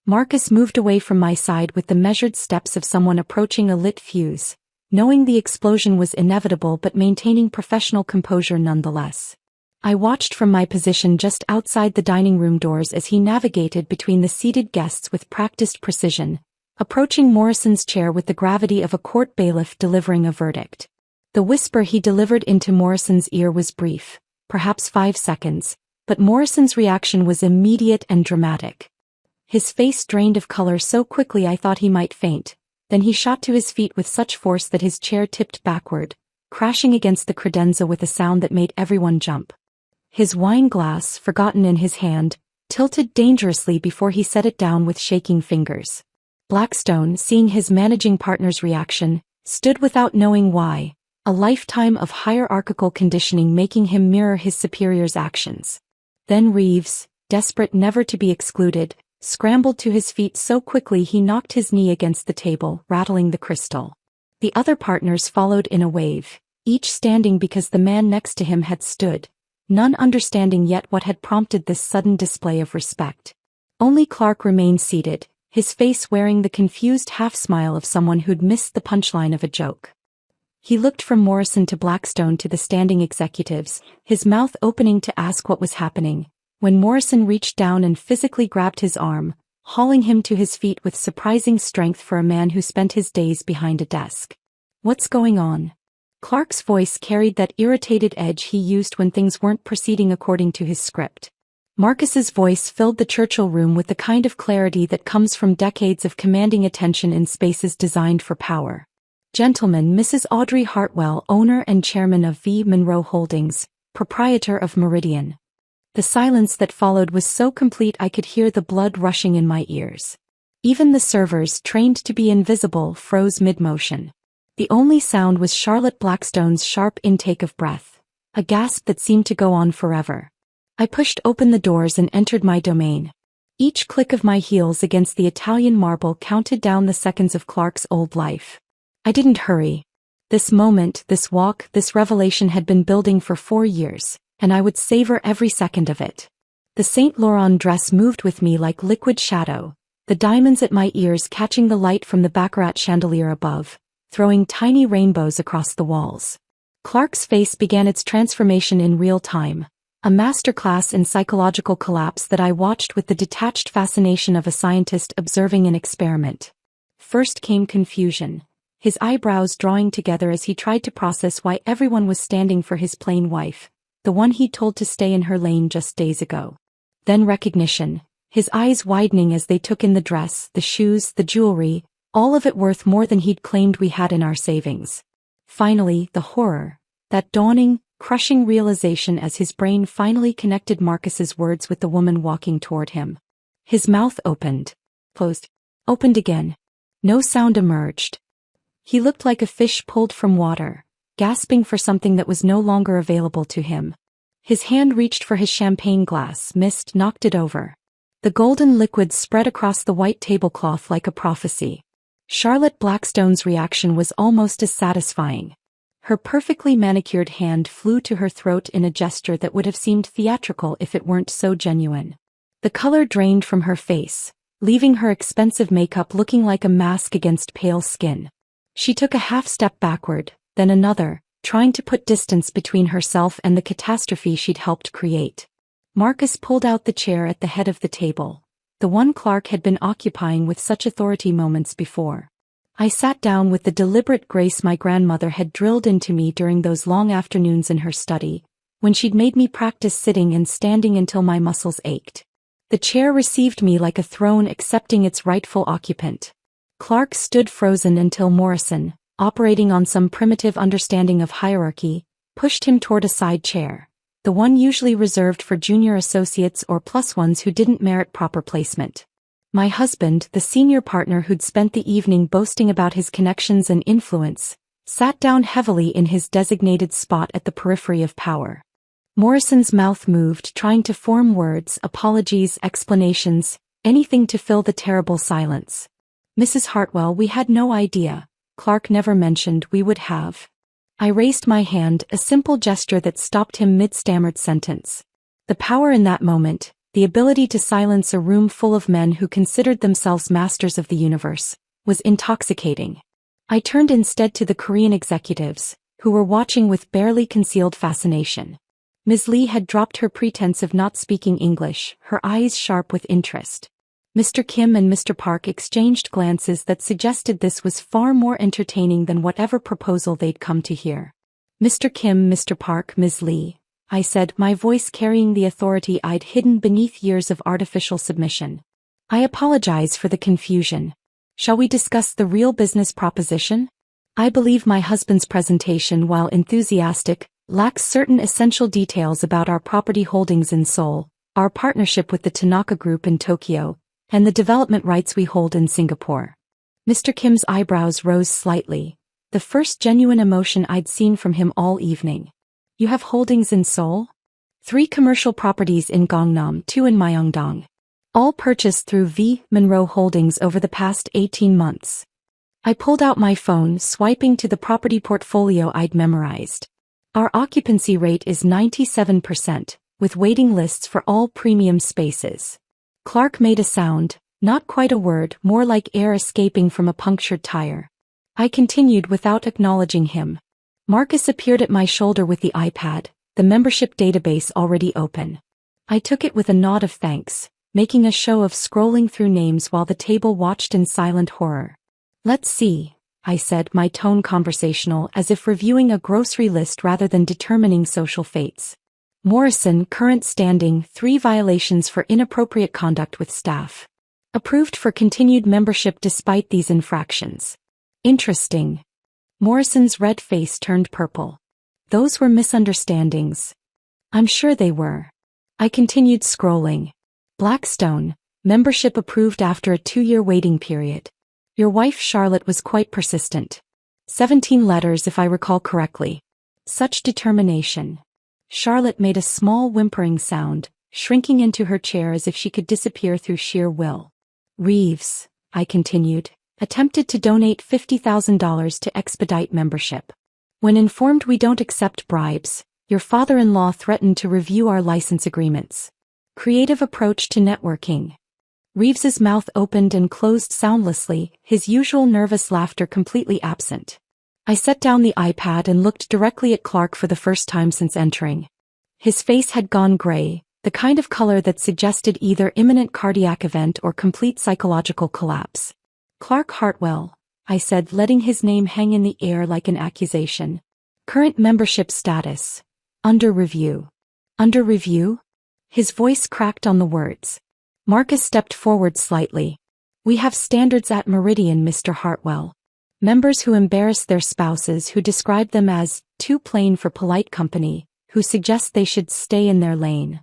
Marcus moved away from my side with the measured steps of someone approaching a lit fuse, knowing the explosion was inevitable but maintaining professional composure nonetheless. I watched from my position just outside the dining room doors as he navigated between the seated guests with practiced precision, approaching Morrison's chair with the gravity of a court bailiff delivering a verdict. The whisper he delivered into Morrison's ear was brief, perhaps 5 seconds, but Morrison's reaction was immediate and dramatic. His face drained of color so quickly I thought he might faint. Then he shot to his feet with such force that his chair tipped backward, crashing against the credenza with a sound that made everyone jump. His wine glass, forgotten in his hand, tilted dangerously before he set it down with shaking fingers. Blackstone, seeing his managing partner's reaction, stood without knowing why, a lifetime of hierarchical conditioning making him mirror his superior's actions. Then Reeves, desperate never to be excluded, scrambled to his feet so quickly he knocked his knee against the table, rattling the crystal. The other partners followed in a wave, each standing because the man next to him had stood, none understanding yet what had prompted this sudden display of respect. Only Clark remained seated, his face wearing the confused half-smile of someone who'd missed the punchline of a joke. He looked from Morrison to Blackstone to the standing executives, his mouth opening to ask what was happening, when Morrison reached down and physically grabbed his arm, hauling him to his feet with surprising strength for a man who spent his days behind a desk. "What's going on?" Clark's voice carried that irritated edge he used when things weren't proceeding according to his script. Marcus's voice filled the Churchill room with the kind of clarity that comes from decades of commanding attention in spaces designed for power. "Gentlemen, Mrs. Audrey Hartwell, owner and chairman of V. Monroe Holdings, proprietor of Meridian." The silence that followed was so complete I could hear the blood rushing in my ears. Even the servers, trained to be invisible, froze mid-motion. The only sound was Charlotte Blackstone's sharp intake of breath, a gasp that seemed to go on forever. I pushed open the doors and entered my domain. Each click of my heels against the Italian marble counted down the seconds of Clark's old life. I didn't hurry. This moment, this walk, this revelation had been building for 4 years, and I would savor every second of it. The Saint Laurent dress moved with me like liquid shadow, the diamonds at my ears catching the light from the baccarat chandelier above, throwing tiny rainbows across the walls. Clark's face began its transformation in real time, a masterclass in psychological collapse that I watched with the detached fascination of a scientist observing an experiment. First came confusion, his eyebrows drawing together as he tried to process why everyone was standing for his plain wife, the one he'd told to stay in her lane just days ago. Then recognition, his eyes widening as they took in the dress, the shoes, the jewelry, all of it worth more than he'd claimed we had in our savings. Finally, the horror, that dawning, crushing realization as his brain finally connected Marcus's words with the woman walking toward him. His mouth opened, closed, opened again. No sound emerged. He looked like a fish pulled from water, gasping for something that was no longer available to him. His hand reached for his champagne glass, missed, knocked it over. The golden liquid spread across the white tablecloth like a prophecy. Charlotte Blackstone's reaction was almost as satisfying. Her perfectly manicured hand flew to her throat in a gesture that would have seemed theatrical if it weren't so genuine. The color drained from her face, leaving her expensive makeup looking like a mask against pale skin. She took a half step backward, then another, trying to put distance between herself and the catastrophe she'd helped create. Marcus pulled out the chair at the head of the table, the one Clark had been occupying with such authority moments before. I sat down with the deliberate grace my grandmother had drilled into me during those long afternoons in her study, when she'd made me practice sitting and standing until my muscles ached. The chair received me like a throne accepting its rightful occupant. Clark stood frozen until Morrison, operating on some primitive understanding of hierarchy, pushed him toward a side chair, the one usually reserved for junior associates or plus ones who didn't merit proper placement. My husband, the senior partner who'd spent the evening boasting about his connections and influence, sat down heavily in his designated spot at the periphery of power. Morrison's mouth moved, trying to form words, apologies, explanations, anything to fill the terrible silence. Mrs. Hartwell, we had no idea. Clark never mentioned we would have. I raised my hand, a simple gesture that stopped him mid-stammered sentence. The power in that moment, the ability to silence a room full of men who considered themselves masters of the universe, was intoxicating. I turned instead to the Korean executives, who were watching with barely concealed fascination. Ms. Lee had dropped her pretense of not speaking English, her eyes sharp with interest. Mr. Kim and Mr. Park exchanged glances that suggested this was far more entertaining than whatever proposal they'd come to hear. Mr. Kim, Mr. Park, Ms. Lee, I said, my voice carrying the authority I'd hidden beneath years of artificial submission. I apologize for the confusion. Shall we discuss the real business proposition? I believe my husband's presentation, while enthusiastic, lacks certain essential details about our property holdings in Seoul, our partnership with the Tanaka Group in Tokyo, and the development rights we hold in Singapore. Mr. Kim's eyebrows rose slightly, the first genuine emotion I'd seen from him all evening. You have holdings in Seoul? 3 commercial properties in Gangnam, 2 in Myeongdong. All purchased through V. Monroe Holdings over the past 18 months. I pulled out my phone, swiping to the property portfolio I'd memorized. Our occupancy rate is 97%, with waiting lists for all premium spaces. Clark made a sound, not quite a word, more like air escaping from a punctured tire. I continued without acknowledging him. Marcus appeared at my shoulder with the iPad, the membership database already open. I took it with a nod of thanks, making a show of scrolling through names while the table watched in silent horror. Let's see, I said, my tone conversational, as if reviewing a grocery list rather than determining social fates. Morrison, current standing, 3 violations for inappropriate conduct with staff. Approved for continued membership despite these infractions. Interesting. Morrison's red face turned purple. Those were misunderstandings. I'm sure they were. I continued scrolling. Blackstone, membership approved after a 2-year waiting period. Your wife Charlotte was quite persistent. 17 letters if I recall correctly. Such determination. Charlotte made a small whimpering sound, shrinking into her chair as if she could disappear through sheer will. Reeves, I continued, attempted to donate $50,000 to expedite membership. When informed we don't accept bribes, your father-in-law threatened to review our license agreements. Creative approach to networking. Reeves's mouth opened and closed soundlessly, his usual nervous laughter completely absent. I set down the iPad and looked directly at Clark for the first time since entering. His face had gone gray, the kind of color that suggested either imminent cardiac event or complete psychological collapse. Clark Hartwell, I said, letting his name hang in the air like an accusation. Current membership status. Under review. Under review? His voice cracked on the words. Marcus stepped forward slightly. We have standards at Meridian, Mr. Hartwell. Members who embarrass their spouses, who describe them as too plain for polite company, who suggest they should stay in their lane.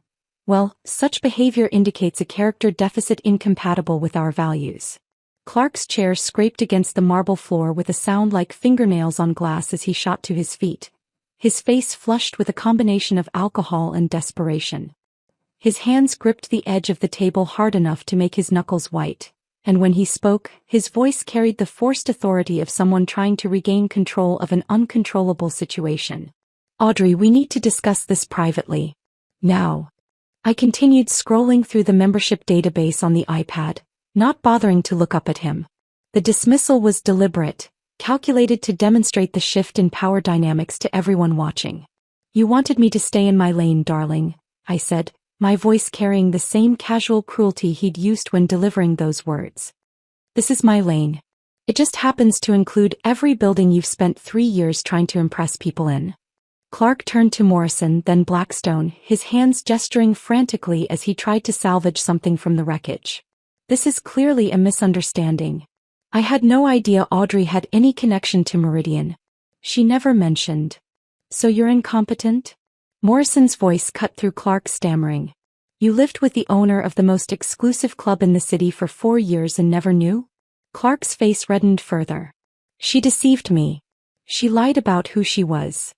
Well, such behavior indicates a character deficit incompatible with our values. Clark's chair scraped against the marble floor with a sound like fingernails on glass as he shot to his feet. His face flushed with a combination of alcohol and desperation. His hands gripped the edge of the table hard enough to make his knuckles white, and when he spoke, his voice carried the forced authority of someone trying to regain control of an uncontrollable situation. Audrey, we need to discuss this privately. Now. I continued scrolling through the membership database on the iPad, not bothering to look up at him. The dismissal was deliberate, calculated to demonstrate the shift in power dynamics to everyone watching. You wanted me to stay in my lane, darling, I said, my voice carrying the same casual cruelty he'd used when delivering those words. This is my lane. It just happens to include every building you've spent 3 years trying to impress people in. Clark turned to Morrison, then Blackstone, his hands gesturing frantically as he tried to salvage something from the wreckage. This is clearly a misunderstanding. I had no idea Audrey had any connection to Meridian. She never mentioned. So you're incompetent? Morrison's voice cut through Clark's stammering. You lived with the owner of the most exclusive club in the city for 4 years and never knew? Clark's face reddened further. She deceived me. She lied about who she was.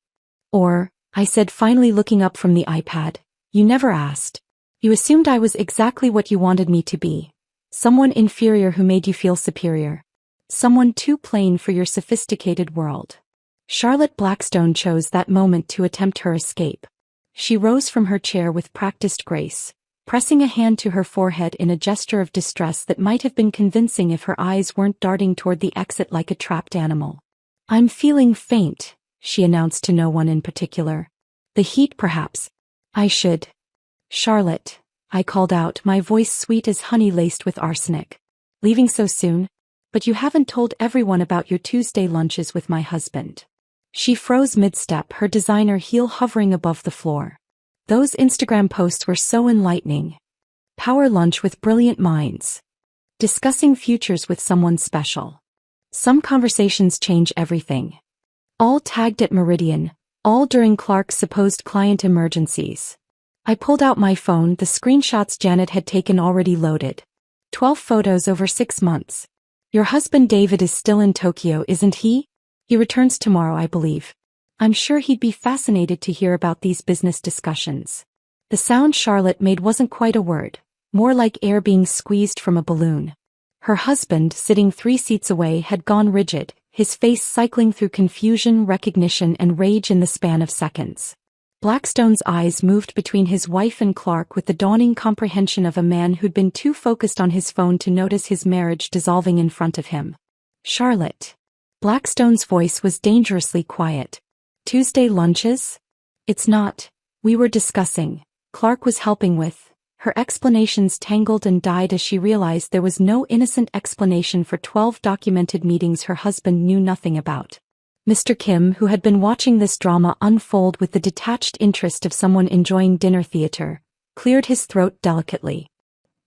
Or, I said, finally looking up from the iPad, you never asked. You assumed I was exactly what you wanted me to be. Someone inferior who made you feel superior. Someone too plain for your sophisticated world. Charlotte Blackstone chose that moment to attempt her escape. She rose from her chair with practiced grace, pressing a hand to her forehead in a gesture of distress that might have been convincing if her eyes weren't darting toward the exit like a trapped animal. I'm feeling faint, she announced to no one in particular. The heat, perhaps. I should. Charlotte, I called out, my voice sweet as honey laced with arsenic. Leaving so soon? But you haven't told everyone about your Tuesday lunches with my husband. She froze mid-step, her designer heel hovering above the floor. Those Instagram posts were so enlightening. Power lunch with brilliant minds. Discussing futures with someone special. Some conversations change everything. All tagged at Meridian, all during Clark's supposed client emergencies. I pulled out my phone, the screenshots Janet had taken already loaded. 12 photos over 6 months. Your husband David is still in Tokyo, isn't he? He returns tomorrow, I believe. I'm sure he'd be fascinated to hear about these business discussions. The sound Charlotte made wasn't quite a word, more like air being squeezed from a balloon. Her husband, sitting 3 seats away, had gone rigid, his face cycling through confusion, recognition, and rage in the span of seconds. Blackstone's eyes moved between his wife and Clark with the dawning comprehension of a man who'd been too focused on his phone to notice his marriage dissolving in front of him. Charlotte. Blackstone's voice was dangerously quiet. Tuesday lunches? It's not. We were discussing. Clark was helping with. Her explanations tangled and died as she realized there was no innocent explanation for 12 documented meetings her husband knew nothing about. Mr. Kim, who had been watching this drama unfold with the detached interest of someone enjoying dinner theater, cleared his throat delicately.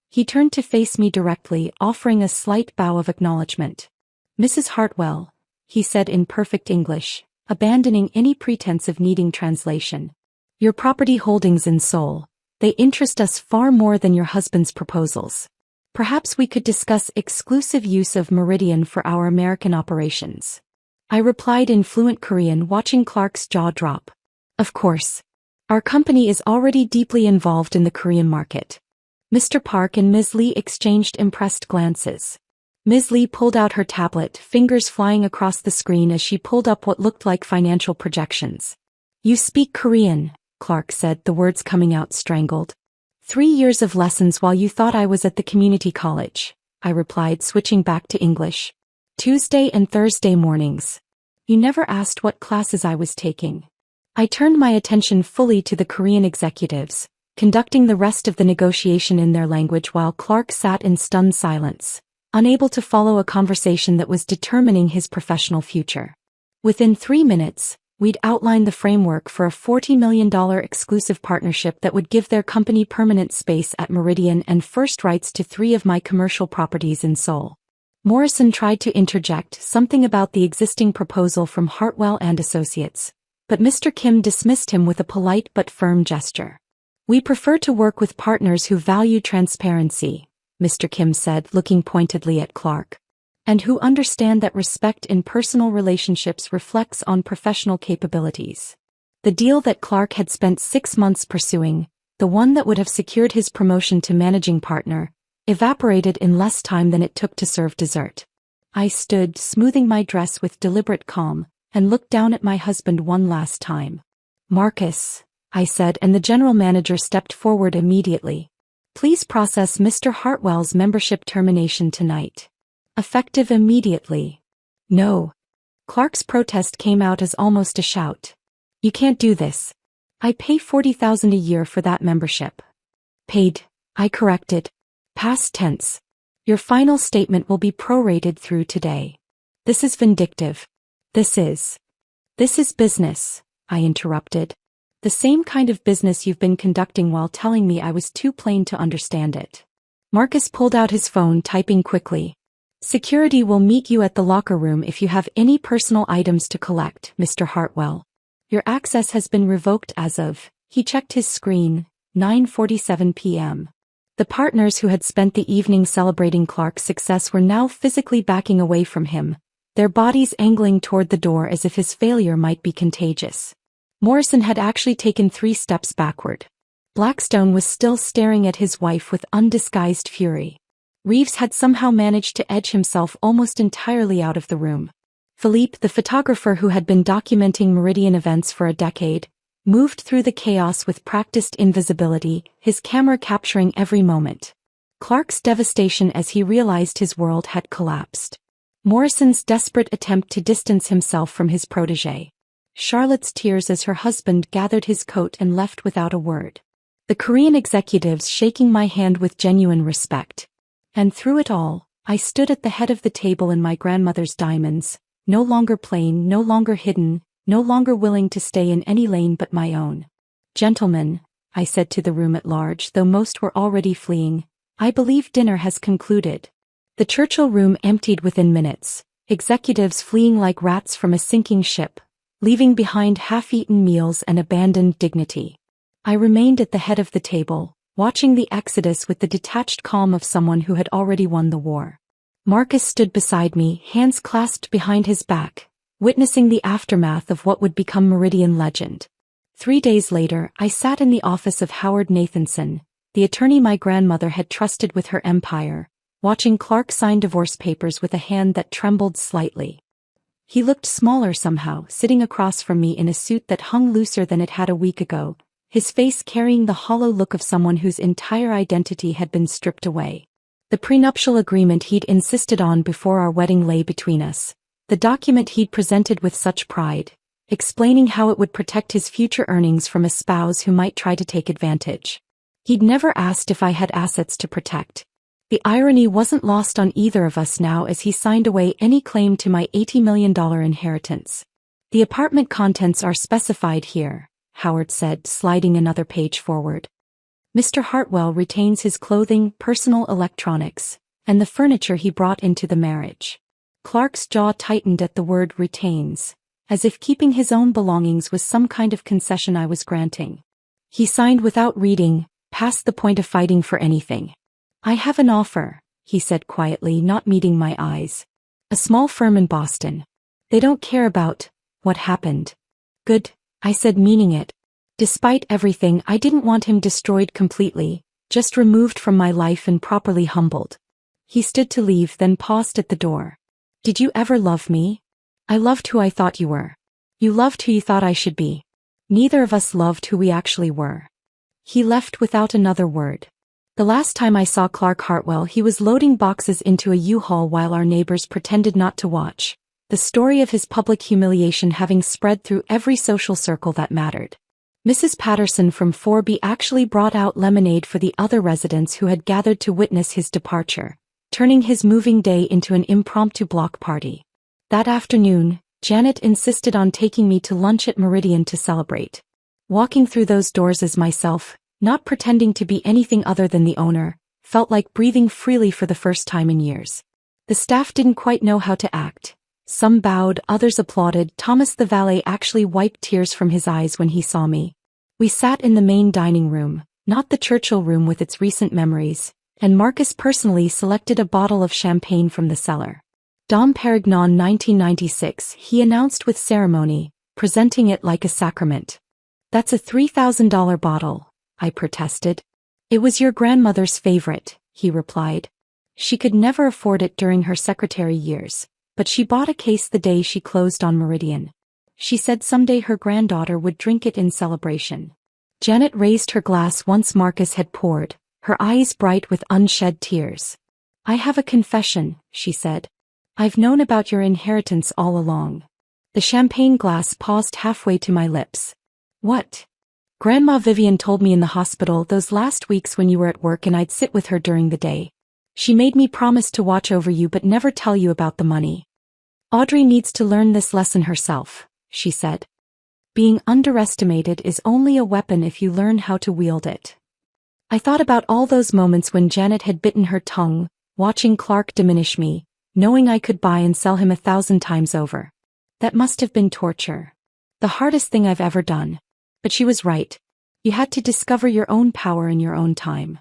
He turned to face me directly, offering a slight bow of acknowledgement. Mrs. Hartwell, he said in perfect English, abandoning any pretense of needing translation. Your property holdings in Seoul, they interest us far more than your husband's proposals. Perhaps we could discuss exclusive use of Meridian for our American operations. I replied in fluent Korean, watching Clark's jaw drop. Of course. Our company is already deeply involved in the Korean market. Mr. Park and Ms. Lee exchanged impressed glances. Ms. Lee pulled out her tablet, fingers flying across the screen as she pulled up what looked like financial projections. You speak Korean, Clark said, the words coming out strangled. 3 years of lessons while you thought I was at the community college, I replied, switching back to English. Tuesday and Thursday mornings. You never asked what classes I was taking. I turned my attention fully to the Korean executives, conducting the rest of the negotiation in their language while Clark sat in stunned silence, unable to follow a conversation that was determining his professional future. Within 3 minutes, we'd outlined the framework for a $40 million exclusive partnership that would give their company permanent space at Meridian and first rights to 3 of my commercial properties in Seoul. Morrison tried to interject something about the existing proposal from Hartwell and Associates, but Mr. Kim dismissed him with a polite but firm gesture. We prefer to work with partners who value transparency, Mr. Kim said, looking pointedly at Clark, and who understand that respect in personal relationships reflects on professional capabilities. The deal that Clark had spent 6 months pursuing, the one that would have secured his promotion to managing partner, evaporated in less time than it took to serve dessert. I stood, smoothing my dress with deliberate calm, and looked down at my husband one last time. Marcus, I said, and the general manager stepped forward immediately. Please process Mr. Hartwell's membership termination tonight. Effective immediately. No. Clark's protest came out as almost a shout. You can't do this. I pay $40,000 a year for that membership. Paid, I corrected. Past tense. Your final statement will be prorated through today. This is vindictive. This is business, I interrupted. The same kind of business you've been conducting while telling me I was too plain to understand it. Marcus pulled out his phone, typing quickly. Security will meet you at the locker room if you have any personal items to collect, Mr. Hartwell. Your access has been revoked as of, he checked his screen, 9:47 p.m. The partners who had spent the evening celebrating Clark's success were now physically backing away from him, their bodies angling toward the door as if his failure might be contagious. Morrison had actually taken 3 steps backward. Blackstone was still staring at his wife with undisguised fury. Reeves had somehow managed to edge himself almost entirely out of the room. Philippe, the photographer who had been documenting Meridian events for a decade, moved through the chaos with practiced invisibility, his camera capturing every moment. Clark's devastation as he realized his world had collapsed. Morrison's desperate attempt to distance himself from his protégé. Charlotte's tears as her husband gathered his coat and left without a word. The Korean executives shaking my hand with genuine respect. And through it all, I stood at the head of the table in my grandmother's diamonds, no longer plain, no longer hidden, no longer willing to stay in any lane but my own. Gentlemen, I said to the room at large, though most were already fleeing, I believe dinner has concluded. The Churchill room emptied within minutes, executives fleeing like rats from a sinking ship, leaving behind half-eaten meals and abandoned dignity. I remained at the head of the table, watching the exodus with the detached calm of someone who had already won the war. Marcus stood beside me, hands clasped behind his back, witnessing the aftermath of what would become Meridian legend. 3 days later, I sat in the office of Howard Nathanson, the attorney my grandmother had trusted with her empire, watching Clark sign divorce papers with a hand that trembled slightly. He looked smaller somehow, sitting across from me in a suit that hung looser than it had a week ago, his face carrying the hollow look of someone whose entire identity had been stripped away. The prenuptial agreement he'd insisted on before our wedding lay between us. The document he'd presented with such pride, explaining how it would protect his future earnings from a spouse who might try to take advantage. He'd never asked if I had assets to protect. The irony wasn't lost on either of us now as he signed away any claim to my $80 million inheritance. The apartment contents are specified here, Howard said, sliding another page forward. Mr. Hartwell retains his clothing, personal electronics, and the furniture he brought into the marriage. Clark's jaw tightened at the word retains, as if keeping his own belongings was some kind of concession I was granting. He signed without reading, past the point of fighting for anything. I have an offer, he said quietly, not meeting my eyes. A small firm in Boston. They don't care about what happened. Good, I said, meaning it. Despite everything, I didn't want him destroyed completely, just removed from my life and properly humbled. He stood to leave, then paused at the door. Did you ever love me? I loved who I thought you were. You loved who you thought I should be. Neither of us loved who we actually were. He left without another word. The last time I saw Clark Hartwell, he was loading boxes into a U-Haul while our neighbors pretended not to watch, the story of his public humiliation having spread through every social circle that mattered. Mrs. Patterson from 4B actually brought out lemonade for the other residents who had gathered to witness his departure, turning his moving day into an impromptu block party. That afternoon, Janet insisted on taking me to lunch at Meridian to celebrate. Walking through those doors as myself, not pretending to be anything other than the owner, felt like breathing freely for the first time in years. The staff didn't quite know how to act. Some bowed, others applauded. Thomas the valet actually wiped tears from his eyes when he saw me. We sat in the main dining room, not the Churchill room with its recent memories, and Marcus personally selected a bottle of champagne from the cellar. Dom Perignon 1996, he announced with ceremony, presenting it like a sacrament. That's a $3,000 bottle, I protested. It was your grandmother's favorite, he replied. She could never afford it during her secretary years, but she bought a case the day she closed on Meridian. She said someday her granddaughter would drink it in celebration. Janet raised her glass once Marcus had poured, her eyes bright with unshed tears. I have a confession, she said. I've known about your inheritance all along. The champagne glass paused halfway to my lips. What? Grandma Vivian told me in the hospital those last weeks when you were at work and I'd sit with her during the day. She made me promise to watch over you but never tell you about the money. Audrey needs to learn this lesson herself, she said. Being underestimated is only a weapon if you learn how to wield it. I thought about all those moments when Janet had bitten her tongue, watching Clark diminish me, knowing I could buy and sell him 1,000 times over. That must have been torture. The hardest thing I've ever done. But she was right. You had to discover your own power in your own time.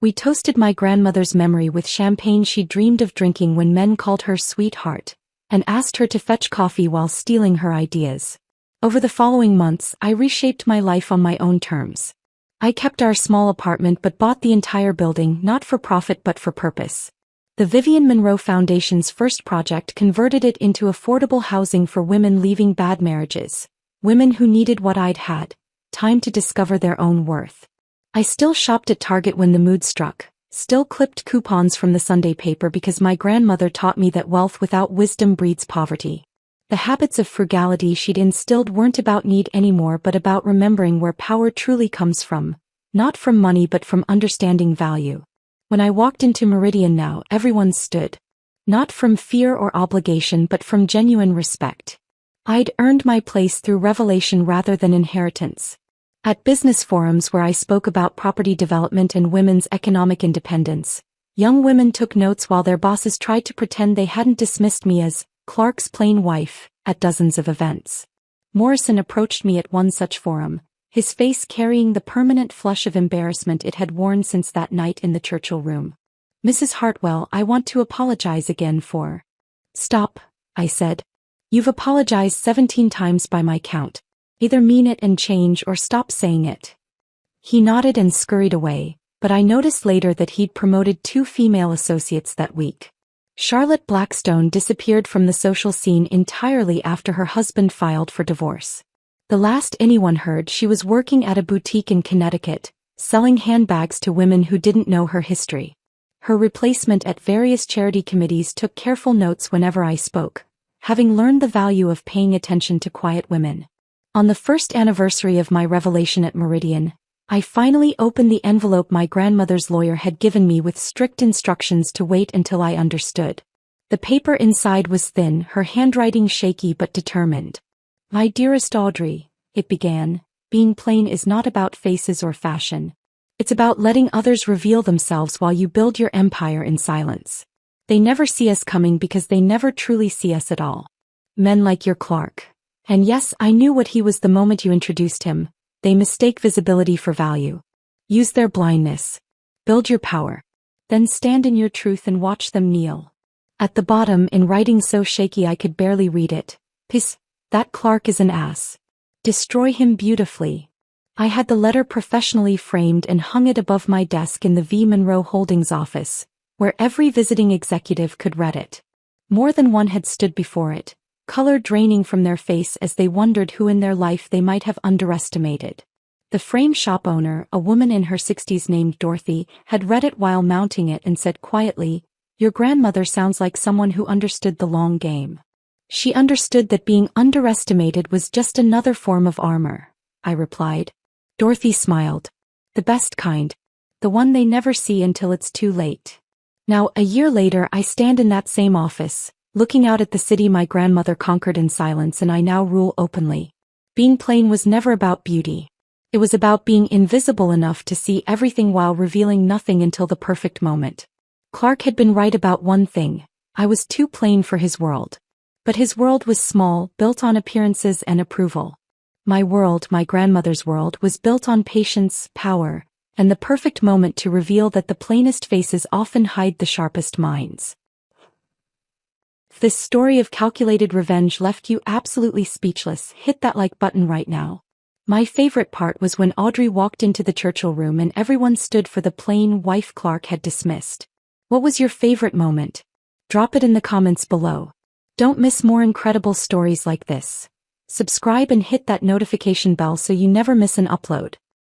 We toasted my grandmother's memory with champagne she dreamed of drinking when men called her sweetheart, and asked her to fetch coffee while stealing her ideas. Over the following months, I reshaped my life on my own terms. I kept our small apartment but bought the entire building, not for profit but for purpose. The Vivian Monroe Foundation's first project converted it into affordable housing for women leaving bad marriages, women who needed what I'd had, time to discover their own worth. I still shopped at Target when the mood struck, still clipped coupons from the Sunday paper because my grandmother taught me that wealth without wisdom breeds poverty. The habits of frugality she'd instilled weren't about need anymore but about remembering where power truly comes from, not from money but from understanding value. When I walked into Meridian now, everyone stood. Not from fear or obligation but from genuine respect. I'd earned my place through revelation rather than inheritance. At business forums where I spoke about property development and women's economic independence, young women took notes while their bosses tried to pretend they hadn't dismissed me as Clark's plain wife at dozens of events. Morrison approached me at one such forum, his face carrying the permanent flush of embarrassment it had worn since that night in the Churchill room. "Mrs. Hartwell, I want to apologize again for—" "Stop," I said. "You've apologized 17 times by my count. Either mean it and change or stop saying it." He nodded and scurried away, but I noticed later that he'd promoted 2 female associates that week. Charlotte Blackstone disappeared from the social scene entirely after her husband filed for divorce. The last anyone heard, she was working at a boutique in Connecticut, selling handbags to women who didn't know her history. Her replacement at various charity committees took careful notes whenever I spoke, having learned the value of paying attention to quiet women. On the first anniversary of my revelation at Meridian, I finally opened the envelope my grandmother's lawyer had given me with strict instructions to wait until I understood. The paper inside was thin, her handwriting shaky but determined. "My dearest Audrey," it began, "being plain is not about faces or fashion. It's about letting others reveal themselves while you build your empire in silence. They never see us coming because they never truly see us at all. Men like your Clark. And yes, I knew what he was the moment you introduced him. They mistake visibility for value. Use their blindness. Build your power. Then stand in your truth and watch them kneel." At the bottom, in writing so shaky I could barely read it, "Piss, that Clark is an ass. Destroy him beautifully." I had the letter professionally framed and hung it above my desk in the V. Monroe Holdings office, where every visiting executive could read it. More than one had stood before it, color draining from their face as they wondered who in their life they might have underestimated. The frame shop owner, a woman in her 60s named Dorothy, had read it while mounting it and said quietly, "Your grandmother sounds like someone who understood the long game." She understood that being underestimated was just another form of armor, I replied. Dorothy smiled. "The best kind. The one they never see until it's too late." Now, a year later, I stand in that same office, looking out at the city my grandmother conquered in silence and I now rule openly. Being plain was never about beauty. It was about being invisible enough to see everything while revealing nothing until the perfect moment. Clark had been right about one thing: I was too plain for his world. But his world was small, built on appearances and approval. My world, my grandmother's world, was built on patience, power, and the perfect moment to reveal that the plainest faces often hide the sharpest minds. If this story of calculated revenge left you absolutely speechless, hit that like button right now. My favorite part was when Audrey walked into the Churchill room and everyone stood for the plain wife Clark had dismissed. What was your favorite moment? Drop it in the comments below. Don't miss more incredible stories like this. Subscribe and hit that notification bell so you never miss an upload.